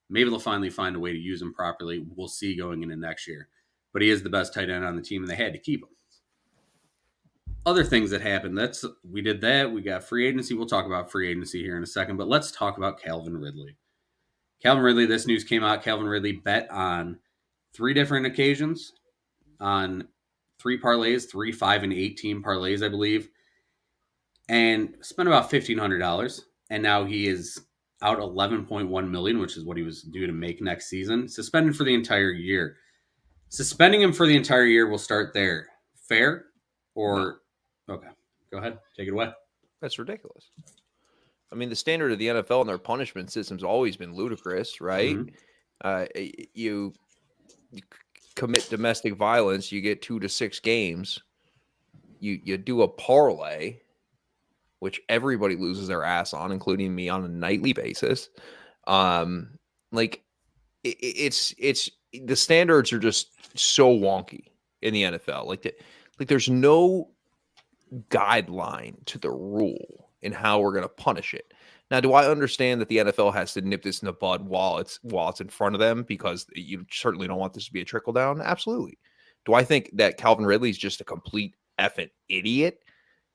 maybe they'll finally find a way to use him properly. We'll see going into next year. But he is the best tight end on the team, and they had to keep him. Other things that happened, we did that. We got free agency. We'll talk about free agency here in a second, but let's talk about Calvin Ridley. Calvin Ridley, this news came out. Calvin Ridley bet on 3 different occasions on 3 parlays, 3, 5, and 8 parlays, I believe, and spent about $1,500. And now he is out $11.1 million, which is what he was due to make next season. Suspended for the entire year. Suspending him for the entire year, we'll start there. Fair? Or no. Okay, go ahead. Take it away. That's ridiculous. I mean, the standard of the NFL and their punishment system's always been ludicrous, right? Mm-hmm. You commit domestic violence, you get 2 to 6 games. You do a parlay, which everybody loses their ass on, including me, on a nightly basis. It's the standards are just so wonky in the NFL. Like there's no guideline to the rule in how we're going to punish it. Now, do I understand that the NFL has to nip this in the bud while it's in front of them, because you certainly don't want this to be a trickle down? Absolutely. Do I think that Calvin Ridley is just a complete effing idiot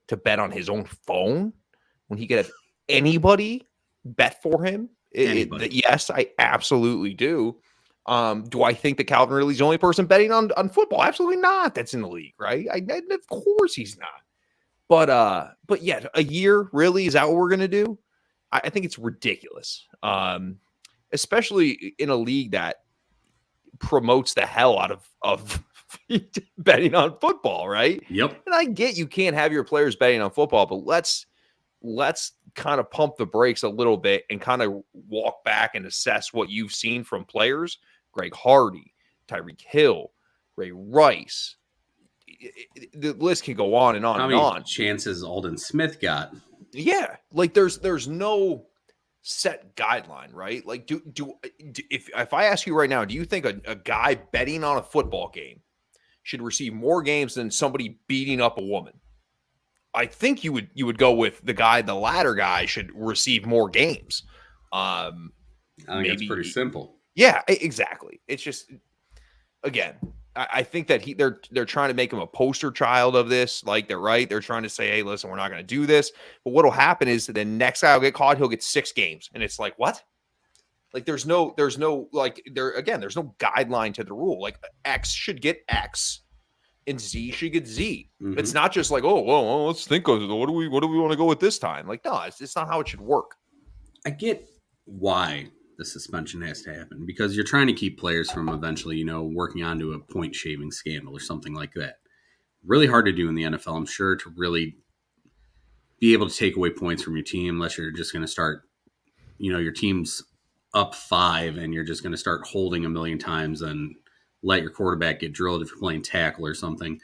to bet on his own phone when he could have anybody bet for him? Yes, I absolutely do. Do I think that Calvin Ridley's the only person betting on football? Absolutely not. That's in the league, right? Of course he's not. But yeah, a year, really? Is that what we're going to do? I think it's ridiculous, especially in a league that promotes the hell out of betting on football, right? Yep. And I get you can't have your players betting on football, but let's kind of pump the brakes a little bit and kind of walk back and assess what you've seen from players. Greg Hardy, Tyreek Hill, Ray Rice. The list can go on and on and on. Chances Aldon Smith got? Yeah, like there's no set guideline, right? Like, if I ask you right now, do you think a guy betting on a football game should receive more games than somebody beating up a woman? I think you would go with the latter guy should receive more games. I think it's pretty Maybe, simple. yeah, exactly. It's just, again, I think that they're trying to make him a poster child of this. Like, they're right. They're trying to say, hey, listen, we're not going to do this. But what'll happen is the next guy will get caught. He'll get 6 games, and it's like, what? Like, there's no like, there's no guideline to the rule. Like, X should get X, and Z should get Z. Mm-hmm. It's not just like, oh, well, let's think of what do we want to go with this time? Like, no, it's not how it should work. I get why the suspension has to happen, because you're trying to keep players from eventually, working onto a point shaving scandal or something like that. Really hard to do in the NFL, I'm sure, to really be able to take away points from your team, unless you're just going to start, your team's up 5 and you're just going to start holding a million times and let your quarterback get drilled if you're playing tackle or something.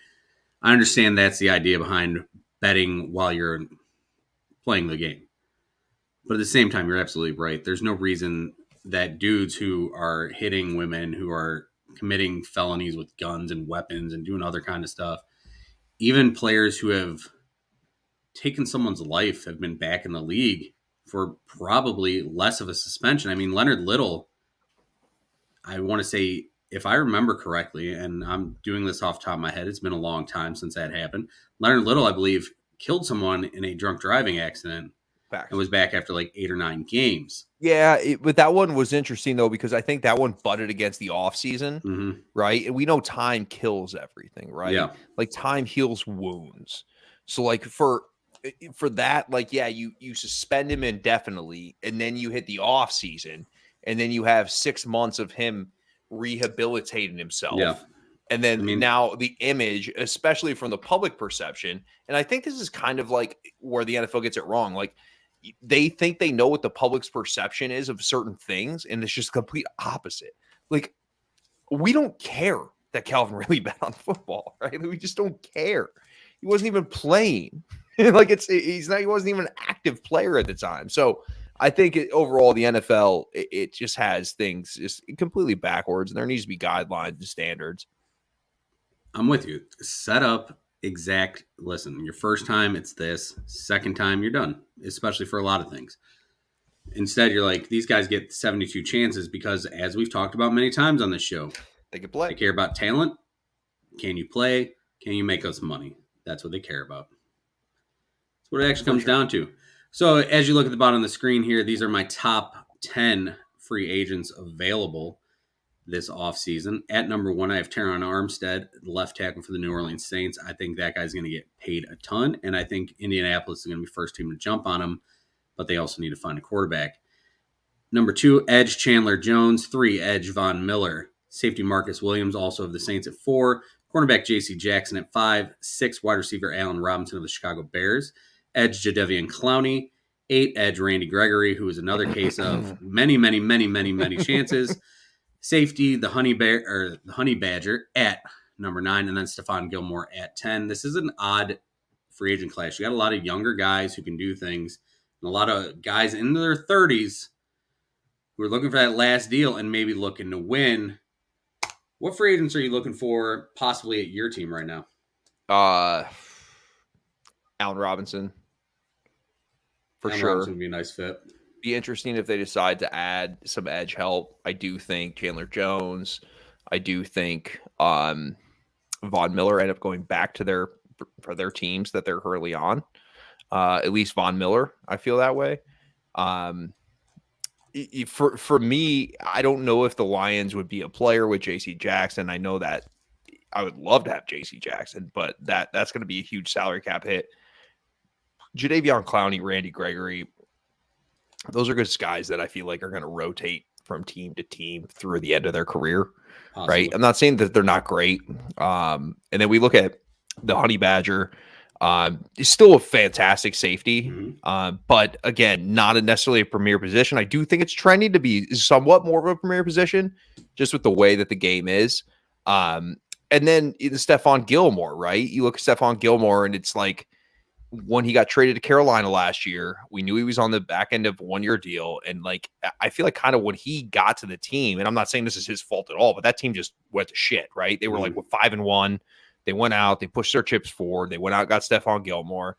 I understand that's the idea behind betting while you're playing the game. But at the same time, you're absolutely right. There's no reason that dudes who are hitting women, who are committing felonies with guns and weapons and doing other kind of stuff, even players who have taken someone's life, have been back in the league for probably less of a suspension. I mean, Leonard Little, I want to say, if I remember correctly, and I'm doing this off the top of my head, it's been a long time since that happened. Leonard Little, I believe, killed someone in a drunk driving accident. Facts. And was back after like 8 or 9 games. Yeah, but that one was interesting, though, because I think that one butted against the offseason, Mm-hmm. right? And we know time kills everything, right? Yeah. Like, time heals wounds. So, like, for that, like, yeah, you suspend him indefinitely, and then you hit the offseason, and then you have 6 months of him rehabilitating himself. Yeah. And then now the image, especially from the public perception, and I think this is kind of like where the NFL gets it wrong. Like, they think they know what the public's perception is of certain things, and it's just complete opposite. Like, we don't care that Calvin really bet on football, right? We just don't care. He wasn't even playing. Like, he wasn't even an active player at the time. So I think overall the NFL, it just has things just completely backwards, and there needs to be guidelines and standards. I'm with you. Set up exact. Listen, your first time, it's this. Second time, you're done, especially for a lot of things. Instead, you're like, these guys get 72 chances because, as we've talked about many times on this show, they can play. They care about talent. Can you play? Can you make us money? That's what they care about. That's what it actually comes down to. So, as you look at the bottom of the screen here, these are my top 10 free agents available this offseason. At number 1, I have Teron Armstead, the left tackle for the New Orleans Saints. I think that guy's going to get paid a ton, and I think Indianapolis is going to be first team to jump on him, but they also need to find a quarterback. Number 2, edge Chandler Jones. 3, edge Von Miller. Safety Marcus Williams, also of the Saints, at 4. Cornerback J.C. Jackson at 5. 6, wide receiver Allen Robinson of the Chicago Bears. Edge Jadeveon Clowney. 8, edge Randy Gregory, who is another case of many chances. Safety, the Honey Badger at number 9, and then Stephon Gilmore at 10. This is an odd free agent class. You got a lot of younger guys who can do things, and a lot of guys in their 30s who are looking for that last deal and maybe looking to win. What free agents are you looking for possibly at your team right now? Allen Robinson. For Allen sure. Robinson would be a nice fit. Be interesting if they decide to add some edge help. I do think Chandler Jones. I do think Von Miller end up going back to their teams that they're currently on. At least Von Miller, I feel that way. For me, I don't know if the Lions would be a player with J.C. Jackson. I know that I would love to have J.C. Jackson, but that's going to be a huge salary cap hit. Jadeveon Clowney, Randy Gregory, those are good guys that I feel like are going to rotate from team to team through the end of their career. Possibly. Right? I'm not saying that they're not great. And then we look at the Honey Badger. He's still a fantastic safety, but again, not necessarily a premier position. I do think it's trending to be somewhat more of a premier position, just with the way that the game is. And then Stephon Gilmore, right? You look at Stephon Gilmore, and it's like when he got traded to Carolina last year, we knew he was on the back end of a 1-year deal. And like, I feel like kind of when he got to the team, and I'm not saying this is his fault at all, but that team just went to shit, right? They were like 5-1. They went out, they pushed their chips forward. They went out, got Stephon Gilmore.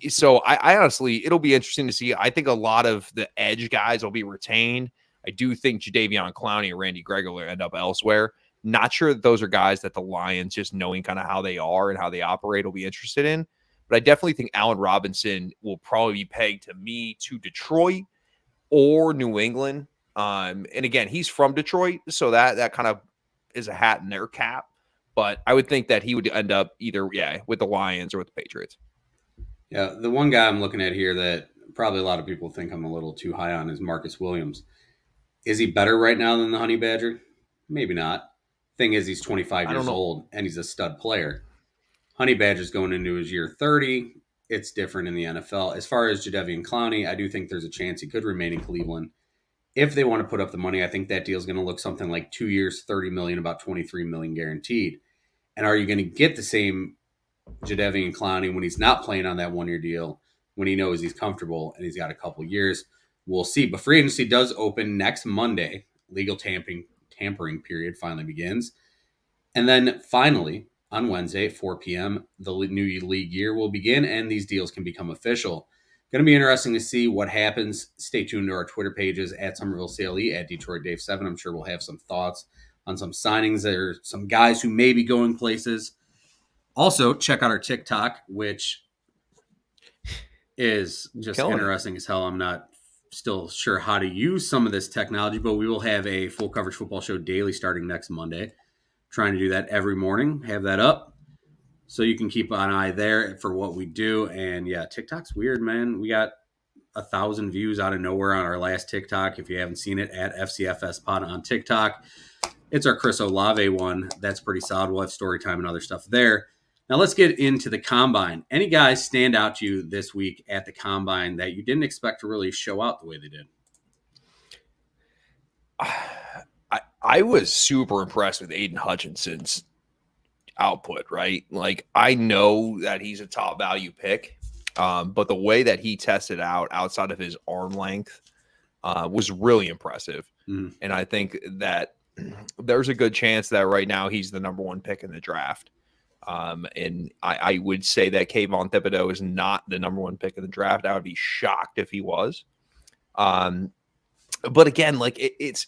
So I honestly, it'll be interesting to see. I think a lot of the edge guys will be retained. I do think Jadeveon Clowney and Randy Gregory will end up elsewhere. Not sure that those are guys that the Lions, just knowing kind of how they are and how they operate, will be interested in. But I definitely think Allen Robinson will probably be pegged to me to Detroit or New England. And again, he's from Detroit, so that kind of is a hat in their cap. But I would think that he would end up either, with the Lions or with the Patriots. Yeah, the one guy I'm looking at here that probably a lot of people think I'm a little too high on is Marcus Williams. Is he better right now than the Honey Badger? Maybe not. Thing is, he's 25 years old and he's a stud player. Honey Badger's going into his year 30. It's different in the NFL. As far as Jadeveon Clowney, I do think there's a chance he could remain in Cleveland. If they want to put up the money, I think that deal's going to look something like 2 years, $30 million, about $23 million guaranteed. And are you going to get the same Jadeveon Clowney when he's not playing on that 1-year deal, when he knows he's comfortable and he's got a couple years? We'll see. But free agency does open next Monday. Legal tampering period finally begins. And then finally, on Wednesday at 4 p.m., the new league year will begin and these deals can become official. Going to be interesting to see what happens. Stay tuned to our Twitter pages at Somerville CLE, at Detroit Dave 7. I'm sure we'll have some thoughts on some signings. There are some guys who may be going places. Also, check out our TikTok, which is just interesting as hell. I'm not still sure how to use some of this technology, but we will have a full coverage football show daily starting next Monday. Trying to do that every morning, have that up so you can keep an eye there for what we do. And yeah, TikTok's weird, man. We got 1,000 views out of nowhere on our last TikTok. If you haven't seen it, at FCFS Pod on TikTok. It's our Chris Olave one. That's pretty solid. We'll have story time and other stuff there. Now let's get into the Combine. Any guys stand out to you this week at the Combine that you didn't expect to really show out the way they did? I was super impressed with Aiden Hutchinson's output, right? Like, I know that he's a top value pick, but the way that he tested out outside of his arm length was really impressive. And I think that there's a good chance that right now he's the number 1 pick in the draft. And I would say that Kayvon Thibodeau is not the number 1 pick in the draft. I would be shocked if he was. But again, like it's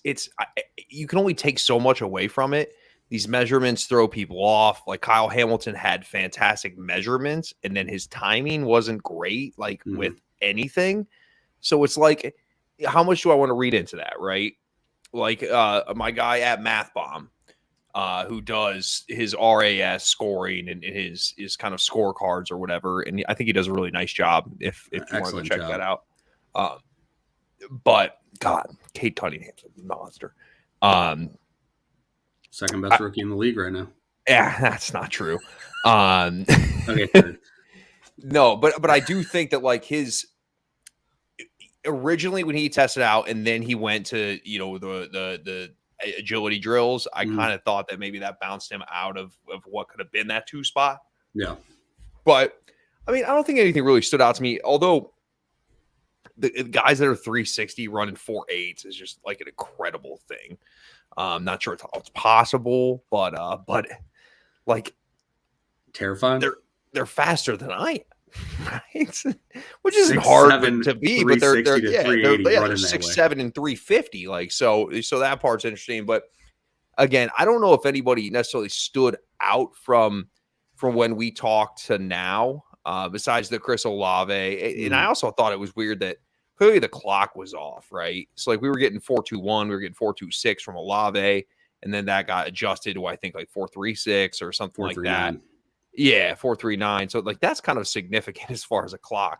you can only take so much away from it. These measurements throw people off. Like Kyle Hamilton had fantastic measurements, and then his timing wasn't great, like with anything. So it's like, how much do I want to read into that, right? Like my guy at Math Bomb, who does his RAS scoring and his kind of scorecards or whatever, and I think he does a really nice job. If you want to check that out, but God, Kate Cunningham's a monster. Second best rookie in the league right now. Yeah, that's not true. Okay. No, but I do think that like his originally when he tested out and then he went to, the agility drills, I kind of thought that maybe that bounced him out of what could have been that 2 spot. Yeah. But I mean, I don't think anything really stood out to me, although the guys that are 360 running 4.8 is just like an incredible thing. Not sure it's possible, but like terrifying. They're faster than I am, right? Which isn't hard to be, but they're 6'7" and 350. Like so that part's interesting. But again, I don't know if anybody necessarily stood out from when we talked to now, besides the Chris Olave. And I also thought it was weird that clearly the clock was off, right? So like we were getting 4.21, we were getting 4.26 from Olave, and then that got adjusted to I think like 4.36 or something like that. Yeah, 4.39. So like that's kind of significant as far as a clock.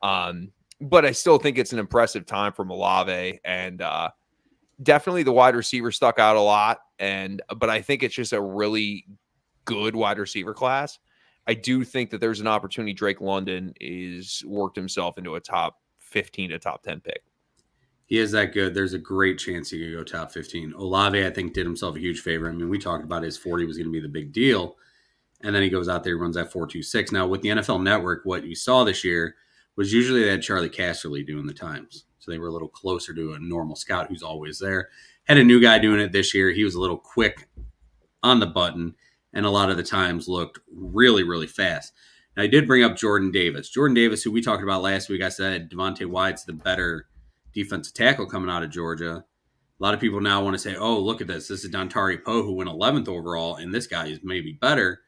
But I still think it's an impressive time from Olave, and definitely the wide receiver stuck out a lot. But I think it's just a really good wide receiver class. I do think that there's an opportunity. Drake London is worked himself into a top 15 to top 10 pick. He is that good. There's a great chance he could go top 15. Olave, I think, did himself a huge favor. I mean, we talked about his 40 was going to be the big deal. and then he goes out there, runs that 4.26. Now with the NFL Network, what you saw this year was usually they had Charlie Casserly doing the times, so they were a little closer to a normal scout who's always there. Had a new guy doing it this year. He was a little quick on the button, and a lot of the times looked really, really fast. Now, I did bring up Jordan Davis. Jordan Davis, who we talked about last week, I said Devontae Wyatt's the better defensive tackle coming out of Georgia. A lot of people now want to say, oh, look at this. This is Dontari Poe, who went 11th overall, and this guy is maybe better.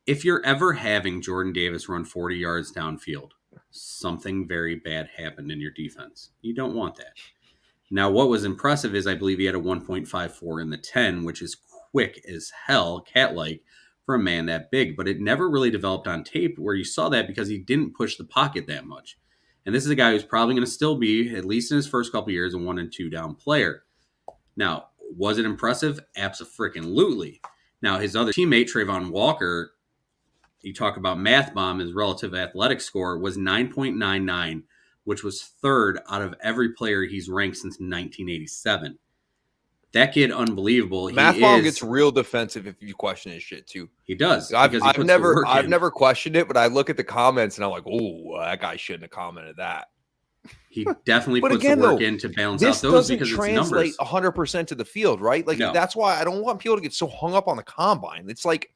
If you're ever having Jordan Davis run 40 yards downfield, something very bad happened in your defense. You don't want that. Now, what was impressive is I believe he had a 1.54 in the 10, which is quick as hell, cat-like, for a man that big. But it never really developed on tape where you saw that because he didn't push the pocket that much. And this is a guy who's probably going to still be, at least in his first couple years, a 1 and 2 down player. Now, was it impressive? Abso-freaking-lutely. Now, his other teammate, Trayvon Walker, you talk about math bomb, his relative athletic score was 9.99, which was third out of every player he's ranked since 1987. That kid, unbelievable. Math bomb gets real defensive if you question his shit too. He does. I've never questioned it, but I look at the comments and I'm like, oh, that guy shouldn't have commented that. He definitely puts the work in to balance out those because it's numbers. This doesn't translate 100% to the field, right? Like that's why I don't want people to get so hung up on the combine. It's like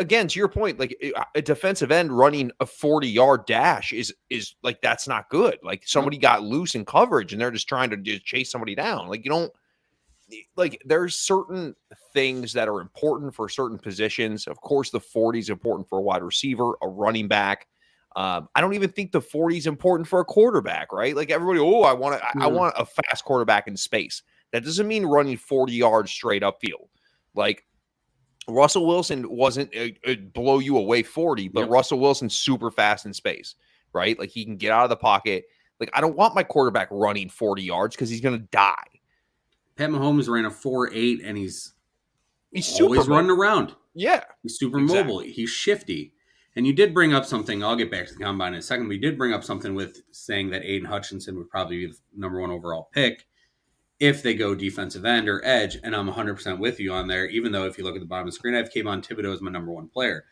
again, to your point, like a defensive end running a 40-yard dash is like that's not good. Like somebody got loose in coverage and they're just trying to just chase somebody down. Like you don't. Like there's certain things that are important for certain positions. Of course, the 40 is important for a wide receiver, a running back. I don't even think the 40 is important for a quarterback, right? Like everybody, I want a fast quarterback in space. That doesn't mean running 40 yards straight upfield. Like Russell Wilson wasn't a blow you away 40, but Russell Wilson's super fast in space, right? Like he can get out of the pocket. Like I don't want my quarterback running 40 yards because he's going to die. Pat Mahomes ran a 4.8, and he's always running around. Yeah. He's super mobile. He's shifty. And you did bring up something. I'll get back to the combine in a second. But you did bring up something with saying that Aiden Hutchinson would probably be the number 1 overall pick if they go defensive end or edge. And I'm 100% with you on there, even though if you look at the bottom of the screen, I have Kayvon Thibodeau as my number 1 player.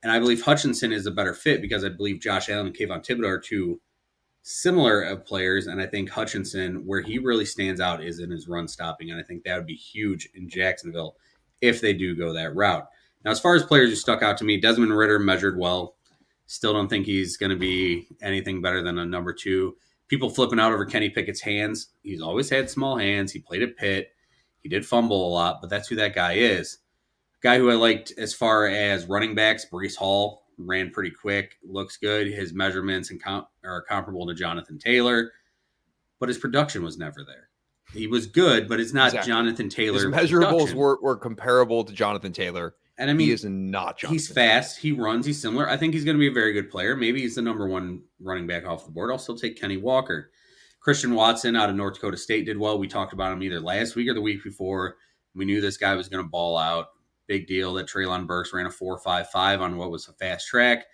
And I believe Hutchinson is a better fit because I believe Josh Allen and Kayvon Thibodeau are two similar of players, and I think Hutchinson, where he really stands out, is in his run stopping, and I think that would be huge in Jacksonville if they do go that route. Now, as far as players who stuck out to me, Desmond Ridder measured well. Still don't think he's going to be anything better than a number 2. People flipping out over Kenny Pickett's hands. He's always had small hands. He played at Pitt. He did fumble a lot, but that's who that guy is. Guy who I liked as far as running backs, Breece Hall, ran pretty quick, looks good. His measurements are comparable to Jonathan Taylor, but his production was never there. He was good, but it's not Jonathan Taylor. His measurables were comparable to Jonathan Taylor. And I mean, he is not Jonathan He's fast. He runs. He's similar. I think he's going to be a very good player. Maybe he's the number 1 running back off the board. I'll still take Kenny Walker. Christian Watson out of North Dakota State did well. We talked about him either last week or the week before. We knew this guy was going to ball out. Big deal that Treylon Burks ran a 4.55 on what was a fast track.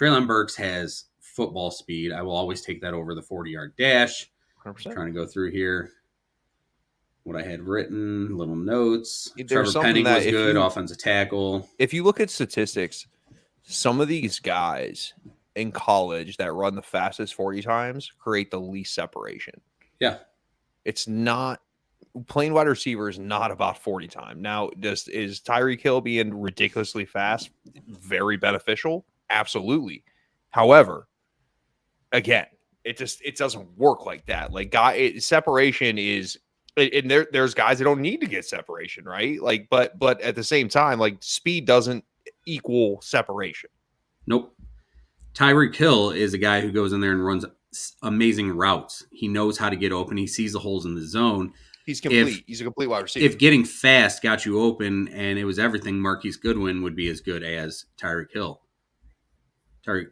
Treylon Burks has football speed. I will always take that over the 40-yard dash. 100%. I'm trying to go through here what I had written, little notes. There's Trevor Penning was good, offensive tackle. If you look at statistics, some of these guys in college that run the fastest 40 times create the least separation. Yeah. It's not playing wide receiver is not about 40 time. Now, is Tyreek Hill being ridiculously fast very beneficial? Absolutely. However, again, it doesn't work like that. Like separation is, and there's guys that don't need to get separation, right? Like, but at the same time, like speed doesn't equal separation. Nope. Tyreek Hill is a guy who goes in there and runs amazing routes. He knows how to get open. He sees the holes in the zone. He's complete. He's a complete wide receiver. If getting fast got you open and it was everything, Marquise Goodwin would be as good as Tyreek Hill.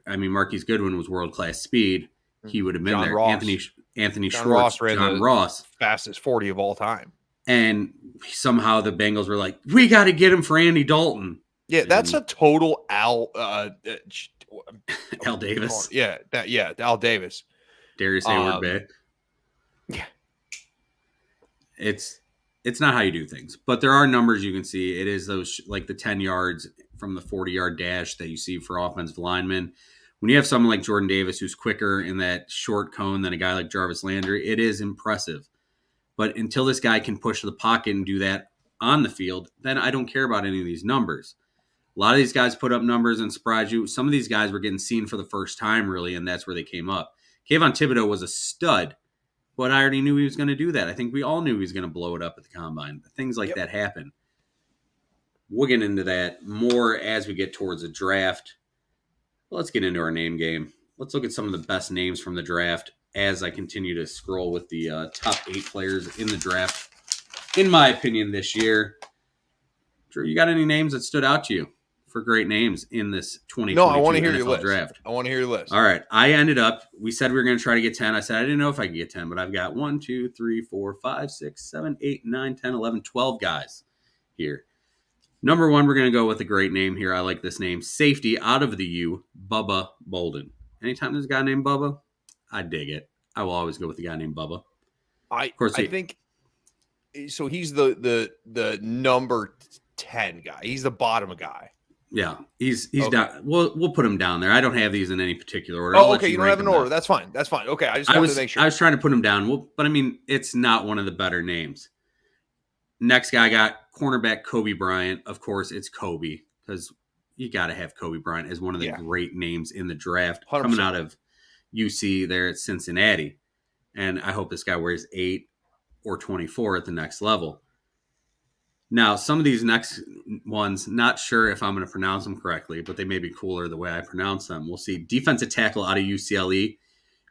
Marquise Goodwin was world-class speed. He would have been there. Ross. Anthony John Schwartz, Ross ran John Ross. Fastest 40 of all time. And somehow the Bengals were like, we got to get him for Andy Dalton. Yeah, that's a total Al Davis. Al Davis. Darius Hayward Bay. Yeah. it's not how you do things, but there are numbers you can see. It is those like the 10 yards from the 40-yard dash that you see for offensive linemen. When you have someone like Jordan Davis who's quicker in that short cone than a guy like Jarvis Landry, it is impressive. But until this guy can push the pocket and do that on the field, then I don't care about any of these numbers. A lot of these guys put up numbers and surprise you. Some of these guys were getting seen for the first time, really, and that's where they came up. Kayvon Thibodeau was a stud, but I already knew he was going to do that. I think we all knew he was going to blow it up at the combine. Things like Yep. that happen. We'll get into that more as we get towards the draft. Let's get into our name game. Let's look at some of the best names from the draft as I continue to scroll with the top 8 players in the draft, in my opinion, this year. Drew, you got any names that stood out to you for great names in this 2022 No, I want to hear NFL your list. draft? I want to hear your list. All right. I ended up, we said we were going to try to get 10. I said I didn't know if I could get 10, but I've got 1, 2, 3, 4, 5, 6, 7, 8, 9, 10, 11, 12 guys here. Number 1, we're going to go with a great name here. I like this name. Safety out of the U, Bubba Bolden. Anytime there's a guy named Bubba, I dig it. I will always go with the guy named Bubba. I think so. He's the number 10 guy. He's the bottom guy. Yeah, he's Okay. down. We'll put him down there. I don't have these in any particular order. Oh, okay. You don't have an order. That's fine. That's fine. Okay, I just wanted to make sure. I was trying to put him down. Well, but I mean, it's not one of the better names. Next guy got cornerback Kobe Bryant. Of course, it's Kobe because you got to have Kobe Bryant as one of the great names in the draft 100%. coming out of UC there at Cincinnati. And I hope this guy wears 8 or 24 at the next level. Now, some of these next ones, not sure if I'm going to pronounce them correctly, but they may be cooler the way I pronounce them. We'll see. Defensive tackle out of UCLA,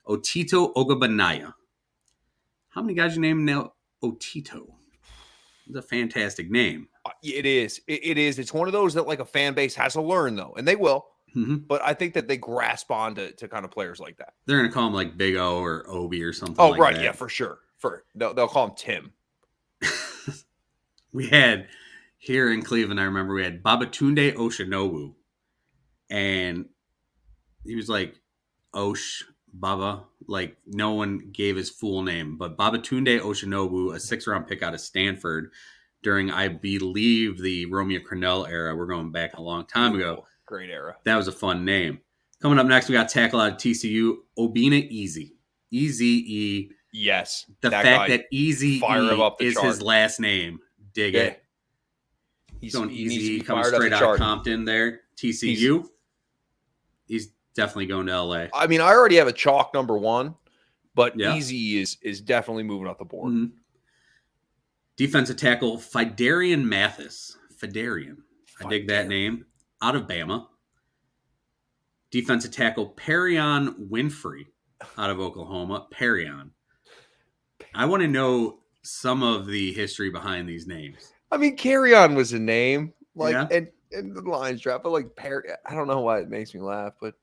Otito Ogabanaya. How many guys you name now Otito? It's a fantastic name. It is. It is. It's one of those that like a fan base has to learn, though, and they will. Mm-hmm. But I think that they grasp on to kind of players like that. They're going to call him like Big O or Obi or something Oh, like right. that. Yeah, for sure. They'll call him Tim. We had here in Cleveland, I remember we had Babatunde Oshinobu. And he was like Osh Baba. Like no one gave his full name. But Babatunde Oshinobu, a 6th-round pick out of Stanford during, I believe, the Romeo Crennel era. We're going back a long time ago. Great era. That was a fun name. Coming up next, we got tackle out of TCU, Obina Easy. Eze. Yes. The fact that Easy is his last name. Dig it. He's going Easy, coming straight out of Compton there. TCU. He's definitely going to LA. I mean, I already have a chalk number 1, but Easy is definitely moving up the board. Mm-hmm. Defensive tackle, Fidarian Mathis. Fidarian. I dig that name. Out of Bama. Defensive tackle, Perion Winfrey. Out of Oklahoma. Perion. I want to know some of the history behind these names. I mean, Carry-On was a name. And the Lions draft, but like I don't know why it makes me laugh, but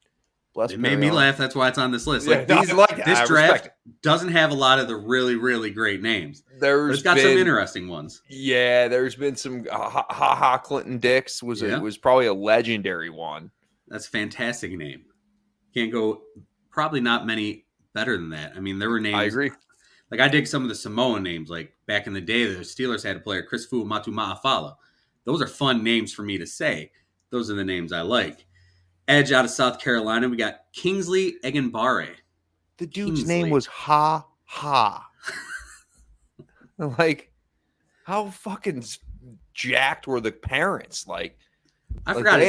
it made me laugh. That's why it's on this list. Yeah, this draft doesn't have a lot of the really, really great names. It's got some interesting ones. Yeah, there's been some. Ha Clinton Dix was probably a legendary one. That's a fantastic name. Can't go. Probably not many better than that. I mean, there were names. I agree. Like I dig some of the Samoan names. Like back in the day, the Steelers had a player, Chris Fu Matumaafala. Those are fun names for me to say. Those are the names I like. Edge out of South Carolina. We got Kingsley Egenbare. The dude's name was Ha Ha. Like, how fucking jacked were the parents? Like, I forgot.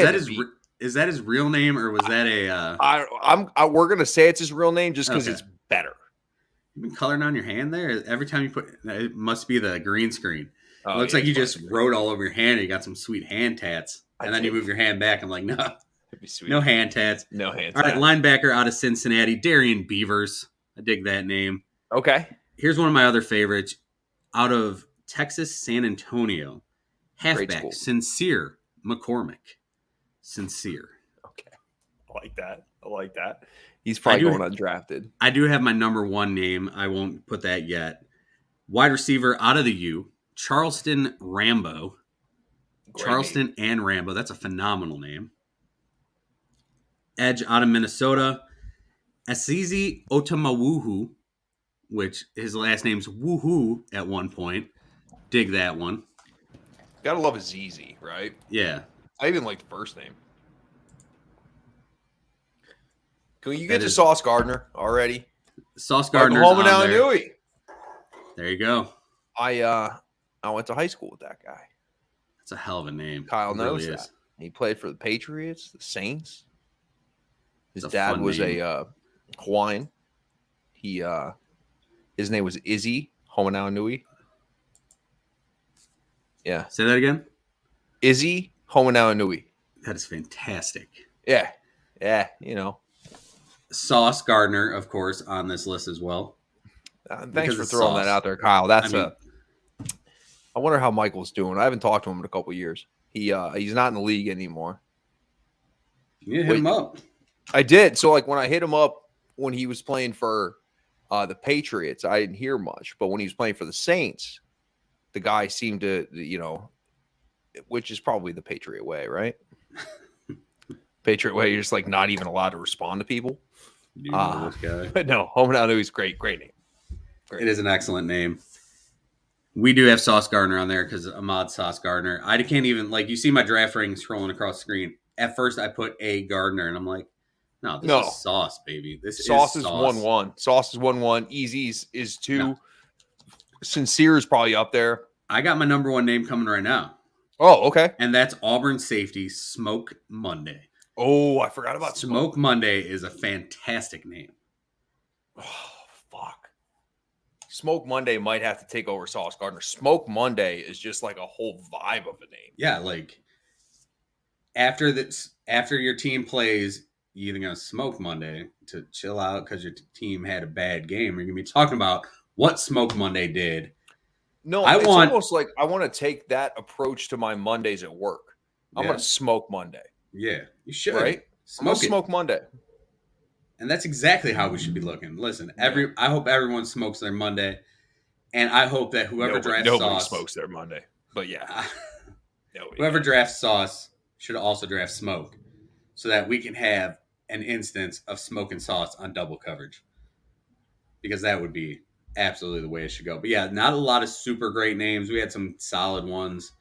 Is that his real name or was that a? We're gonna say it's his real name just because it's better. You've been coloring on your hand there. Every time you put, it must be the green screen. It looks like you just wrote all over your hand. You got some sweet hand tats, and then you move your hand back. I'm like, no, no hand tats. No hand tats. All right, linebacker out of Cincinnati, Darian Beavers. I dig that name. Okay. Here's one of my other favorites out of Texas, San Antonio. Halfback, Sincere McCormick. Sincere. Okay. I like that. He's probably going undrafted. I do have my number 1 name. I won't put that yet. Wide receiver out of the U, Charleston Rambo. Charleston and Rambo. That's a phenomenal name. Edge out of Minnesota, Asizi Otamawuhu, which his last name's Woohoo at one point. Dig that one. Gotta love a ZZ, right? Yeah, I even like the first name. Can you get that to is Sauce Gardner already? Sauce Michael Gardner's Holman on there. Nui. There you go. I went to high school with that guy. That's a hell of a name. Kyle It knows really that. is. He played for the Patriots, the Saints. His It's a dad fun was name. a Hawaiian. His name was Izzy Homanau. Yeah. Say that again. Izzy Homanau. That is fantastic. Yeah. Yeah, you know. Sauce Gardner, of course, on this list as well. Thanks Because for it's throwing that Sauce. out there, Kyle. I mean, I wonder how Michael's doing. I haven't talked to him in a couple of years. He's not in the league anymore. you hit him up. I did. So like when I hit him up when he was playing for the Patriots, I didn't hear much. But when he was playing for the Saints, the guy seemed to, which is probably the Patriot way, right? Patriot way, you're just like not even allowed to respond to people. Do you know this guy? But no, Homanau is great name. Great. It is an excellent name. We do have Sauce Gardner on there because Ahmad Sauce Gardner. I can't even, like, you see my draft ring scrolling across the screen. At first, I put A. Gardner, and I'm like, no, this is Sauce, baby. This Sauce is is 1-1. Sauce is 1-1. Easy's is 2. No. Sincere is probably up there. I got my number one name coming right now. Oh, okay. And that's Auburn safety Smoke Monday. Oh, I forgot about Smoke Monday is a fantastic name. Oh, fuck. Smoke Monday might have to take over Sauce Gardner. Smoke Monday is just like a whole vibe of a name. Yeah, like after your team plays, you're either gonna smoke Monday to chill out because your team had a bad game, or you're gonna be talking about what Smoke Monday did. No, it's almost like I want to take that approach to my Mondays at work. I'm gonna smoke Monday. Yeah, you should. Right? I'm gonna smoke Monday. And that's exactly how we should be looking. Listen, I hope everyone smokes their Monday, and I hope that whoever drafts nobody Sauce smokes their Monday. But yeah, whoever drafts Sauce should also draft Smoke, so that we can have an instance of Smoke and Sauce on double coverage, because that would be absolutely the way it should go. But yeah, not a lot of super great names. We had some solid ones,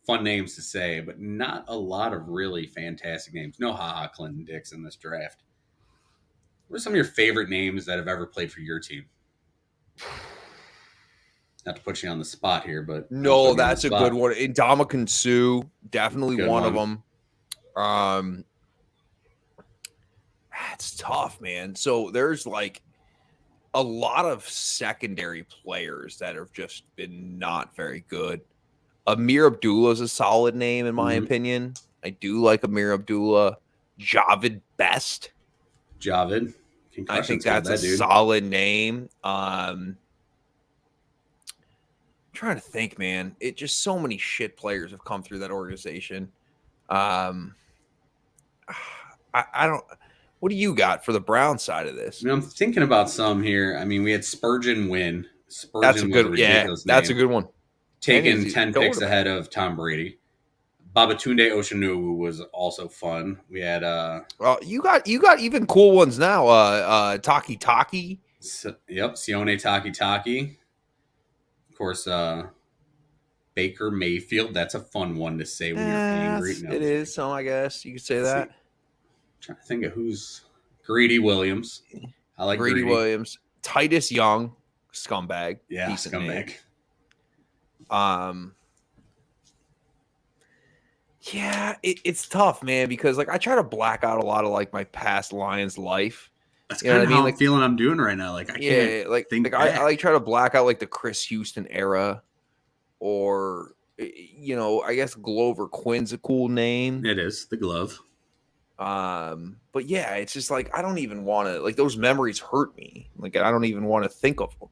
fun names to say, but not a lot of really fantastic names. No Ha-Ha Clinton Dix in this draft. What are some of your favorite names that have ever played for your team? Not to put you on the spot here, but no, that's a good one. Ndamukong Suh, definitely one of them. It's tough, man. So there's like a lot of secondary players that have just been not very good. Amir Abdullah is a solid name in my opinion. I do like Amir Abdullah. Javid Best. Javid. I think that's a solid name. I'm trying to think, man. It just so many shit players have come through that organization. I don't. What do you got for the Brown side of this? I mean, I'm thinking about some here. I mean, we had Spurgeon win. Spurgeon that's a good, that's a good one. Taking 10 picks ahead of Tom Brady. Babatunde Oshanu was also fun. We had you got even cool ones now. Taki. Yep, Sione Taki. Of course, Baker Mayfield. That's a fun one to say when you're angry. No, it is. So I guess you could say that. Trying to think of who's Greedy Williams. I like Greedy Williams. Titus Young, scumbag. Yeah, scumbag. Name. Yeah, it's tough, man, because like I try to black out a lot of like my past Lions life. That's kind of how I'm feeling I'm doing right now. Like I can't think back. I like try to black out like the Chris Houston era, or I guess Glover Quinn's a cool name. It is the glove. But yeah, it's just like I don't even want to like those memories hurt me. Like I don't even want to think of them.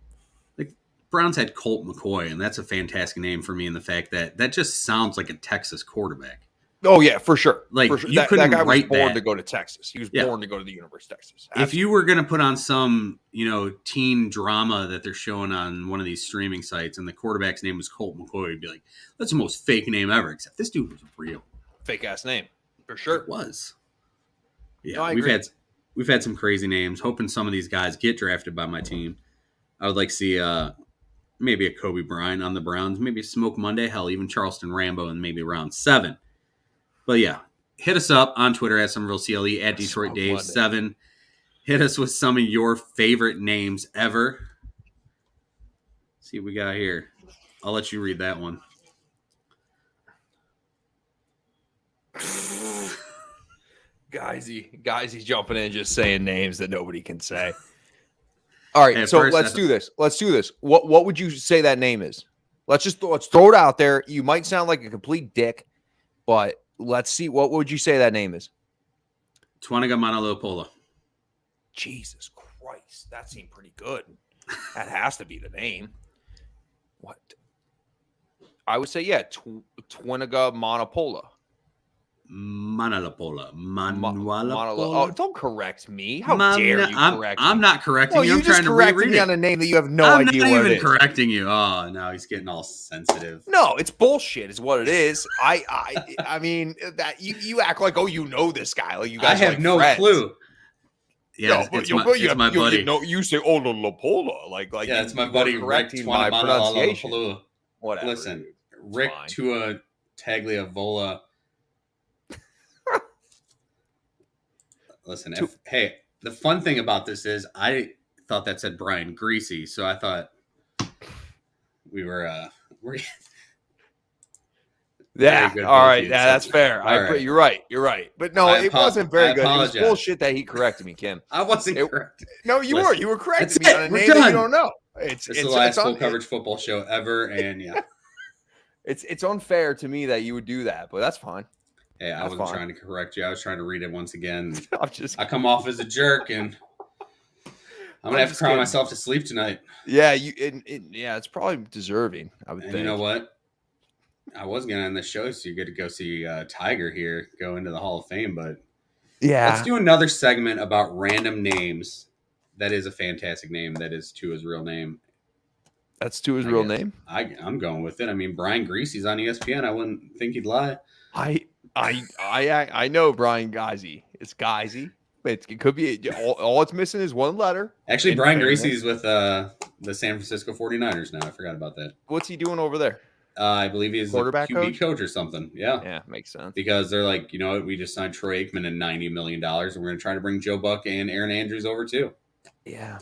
Like Browns had Colt McCoy, and that's a fantastic name for me in the fact that just sounds like a Texas quarterback. Oh yeah, for sure. Like for sure. You couldn't that guy write was born that. to go to Texas. He was born to go to the University of Texas. Absolutely. If you were going to put on some, teen drama that they're showing on one of these streaming sites, and the quarterback's name was Colt McCoy, you'd be like, "That's the most fake name ever." Except this dude was real. Fake ass name, for sure. It was. Yeah, no, we've had some crazy names. Hoping some of these guys get drafted by my team. I would like to see maybe a Kobe Bryant on the Browns, maybe a Smoke Monday, hell, even Charleston Rambo in maybe round 7. But yeah, hit us up on Twitter at SomervilleCLE, at Detroit Dave 7. Hit us with some of your favorite names ever. Let's see what we got here. I'll let you read that one. Guysy's jumping in just saying names that nobody can say. All right, so let's do this. What would you say that name is? Let's throw it out there. You might sound like a complete dick, but let's see. What would you say that name is? Twanaga Manalopola. Jesus Christ, that seemed pretty good. That has to be the name. What? I would say, yeah, Twanaga Monopola. Manalapola. Oh, don't correct me. How dare you correct me? I'm not correcting you. I'm trying to reread me it. on a name that you have no idea what it is. I'm not even correcting you. Oh, now he's getting all sensitive. No, it's bullshit is what it is. I mean, that you act like, oh, you know this guy. Like you guys I have like no friends. clue. Yeah, no, it's my buddy. You say, oh, Lapola. Like yeah, it's my buddy Rick my pronunciation. Whatever. Listen, Rick Tua Tagliavola. Listen, hey, the fun thing about this is I thought that said Brian Greasy, so I thought we're yeah, all right, yeah, that's fair. Right. You're right. But no, it wasn't very good. It was bullshit that he corrected me, Kim. I wasn't correct. No, you were. You were correcting me on a name that you don't know. It's the last full coverage football show ever, and yeah. It's unfair to me that you would do that, but that's fine. Hey, I wasn't trying to correct you. I was trying to read it once again. I come off as a jerk, and I'm gonna have to cry myself to sleep tonight. Yeah, yeah, it's probably deserving. I would think. You know what? I was gonna end the show, so you get to go see Tiger here go into the Hall of Fame, but yeah, let's do another segment about random names. That is a fantastic name. That is Tua's real name. That's Tua's real name. I'm going with it. I mean, Brian Greasy's on ESPN. I wouldn't think he'd lie. I know Brian Geisy. It's Geisy. It could be all it's missing is one letter. Actually, Brian Greasy's with the San Francisco 49ers now. I forgot about that. What's he doing over there? I believe he's quarterback a QB coach or something. Yeah, makes sense. Because they're like, you know what, we just signed Troy Aikman at $90 million, and we're going to try to bring Joe Buck and Aaron Andrews over too. Yeah.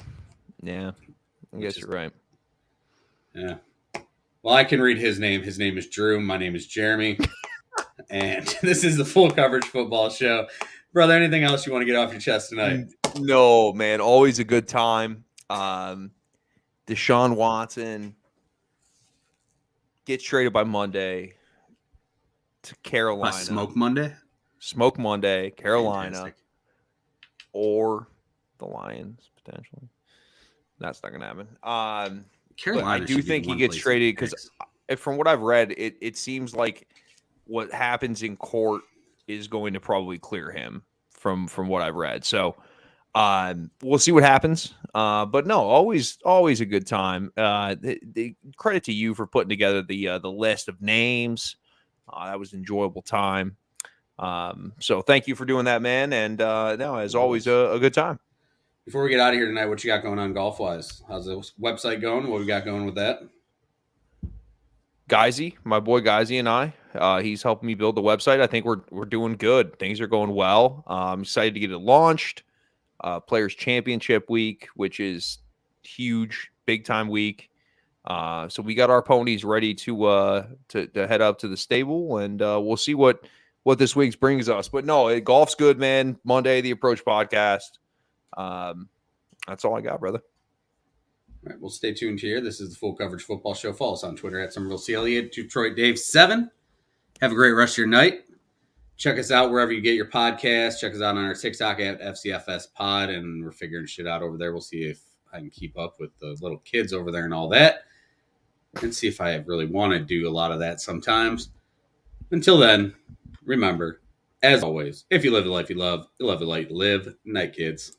I guess you're right. Yeah. Well, I can read his name. His name is Drew. My name is Jeremy. And this is the Full Coverage Football Show. Brother, anything else you want to get off your chest tonight? No, man. Always a good time. Deshaun Watson gets traded by Monday to Carolina. Smoke Monday? Smoke Monday, Carolina. Fantastic. Or the Lions, potentially. That's not going to happen. Carolina, I do think he gets traded because from what I've read, it seems like what happens in court is going to probably clear him from what I've read. So we'll see what happens. But no, always a good time. The credit to you for putting together the list of names. That was an enjoyable time. So thank you for doing that, man. And no, as always, a good time. Before we get out of here tonight, what you got going on golf-wise? How's the website going? What we got going with that? Geisy, my boy Geisy and I, he's helping me build the website. I think we're doing good. Things are going well. I'm excited to get it launched. Players Championship week, which is huge, big time week. So we got our ponies ready to head up to the stable, and we'll see what this week brings us. But no, golf's good, man. Monday, the Approach Podcast. That's all I got, brother. All right, well, stay tuned here. This is the Full Coverage Football Show. Follow us on Twitter at SomervilleCLE, at Detroit Dave 7. Have a great rest of your night. Check us out wherever you get your podcasts. Check us out on our TikTok at FCFS Pod, and we're figuring shit out over there. We'll see if I can keep up with the little kids over there and all that, and see if I really want to do a lot of that sometimes. Until then, remember, as always, if you live the life you love the life you live. Night, kids.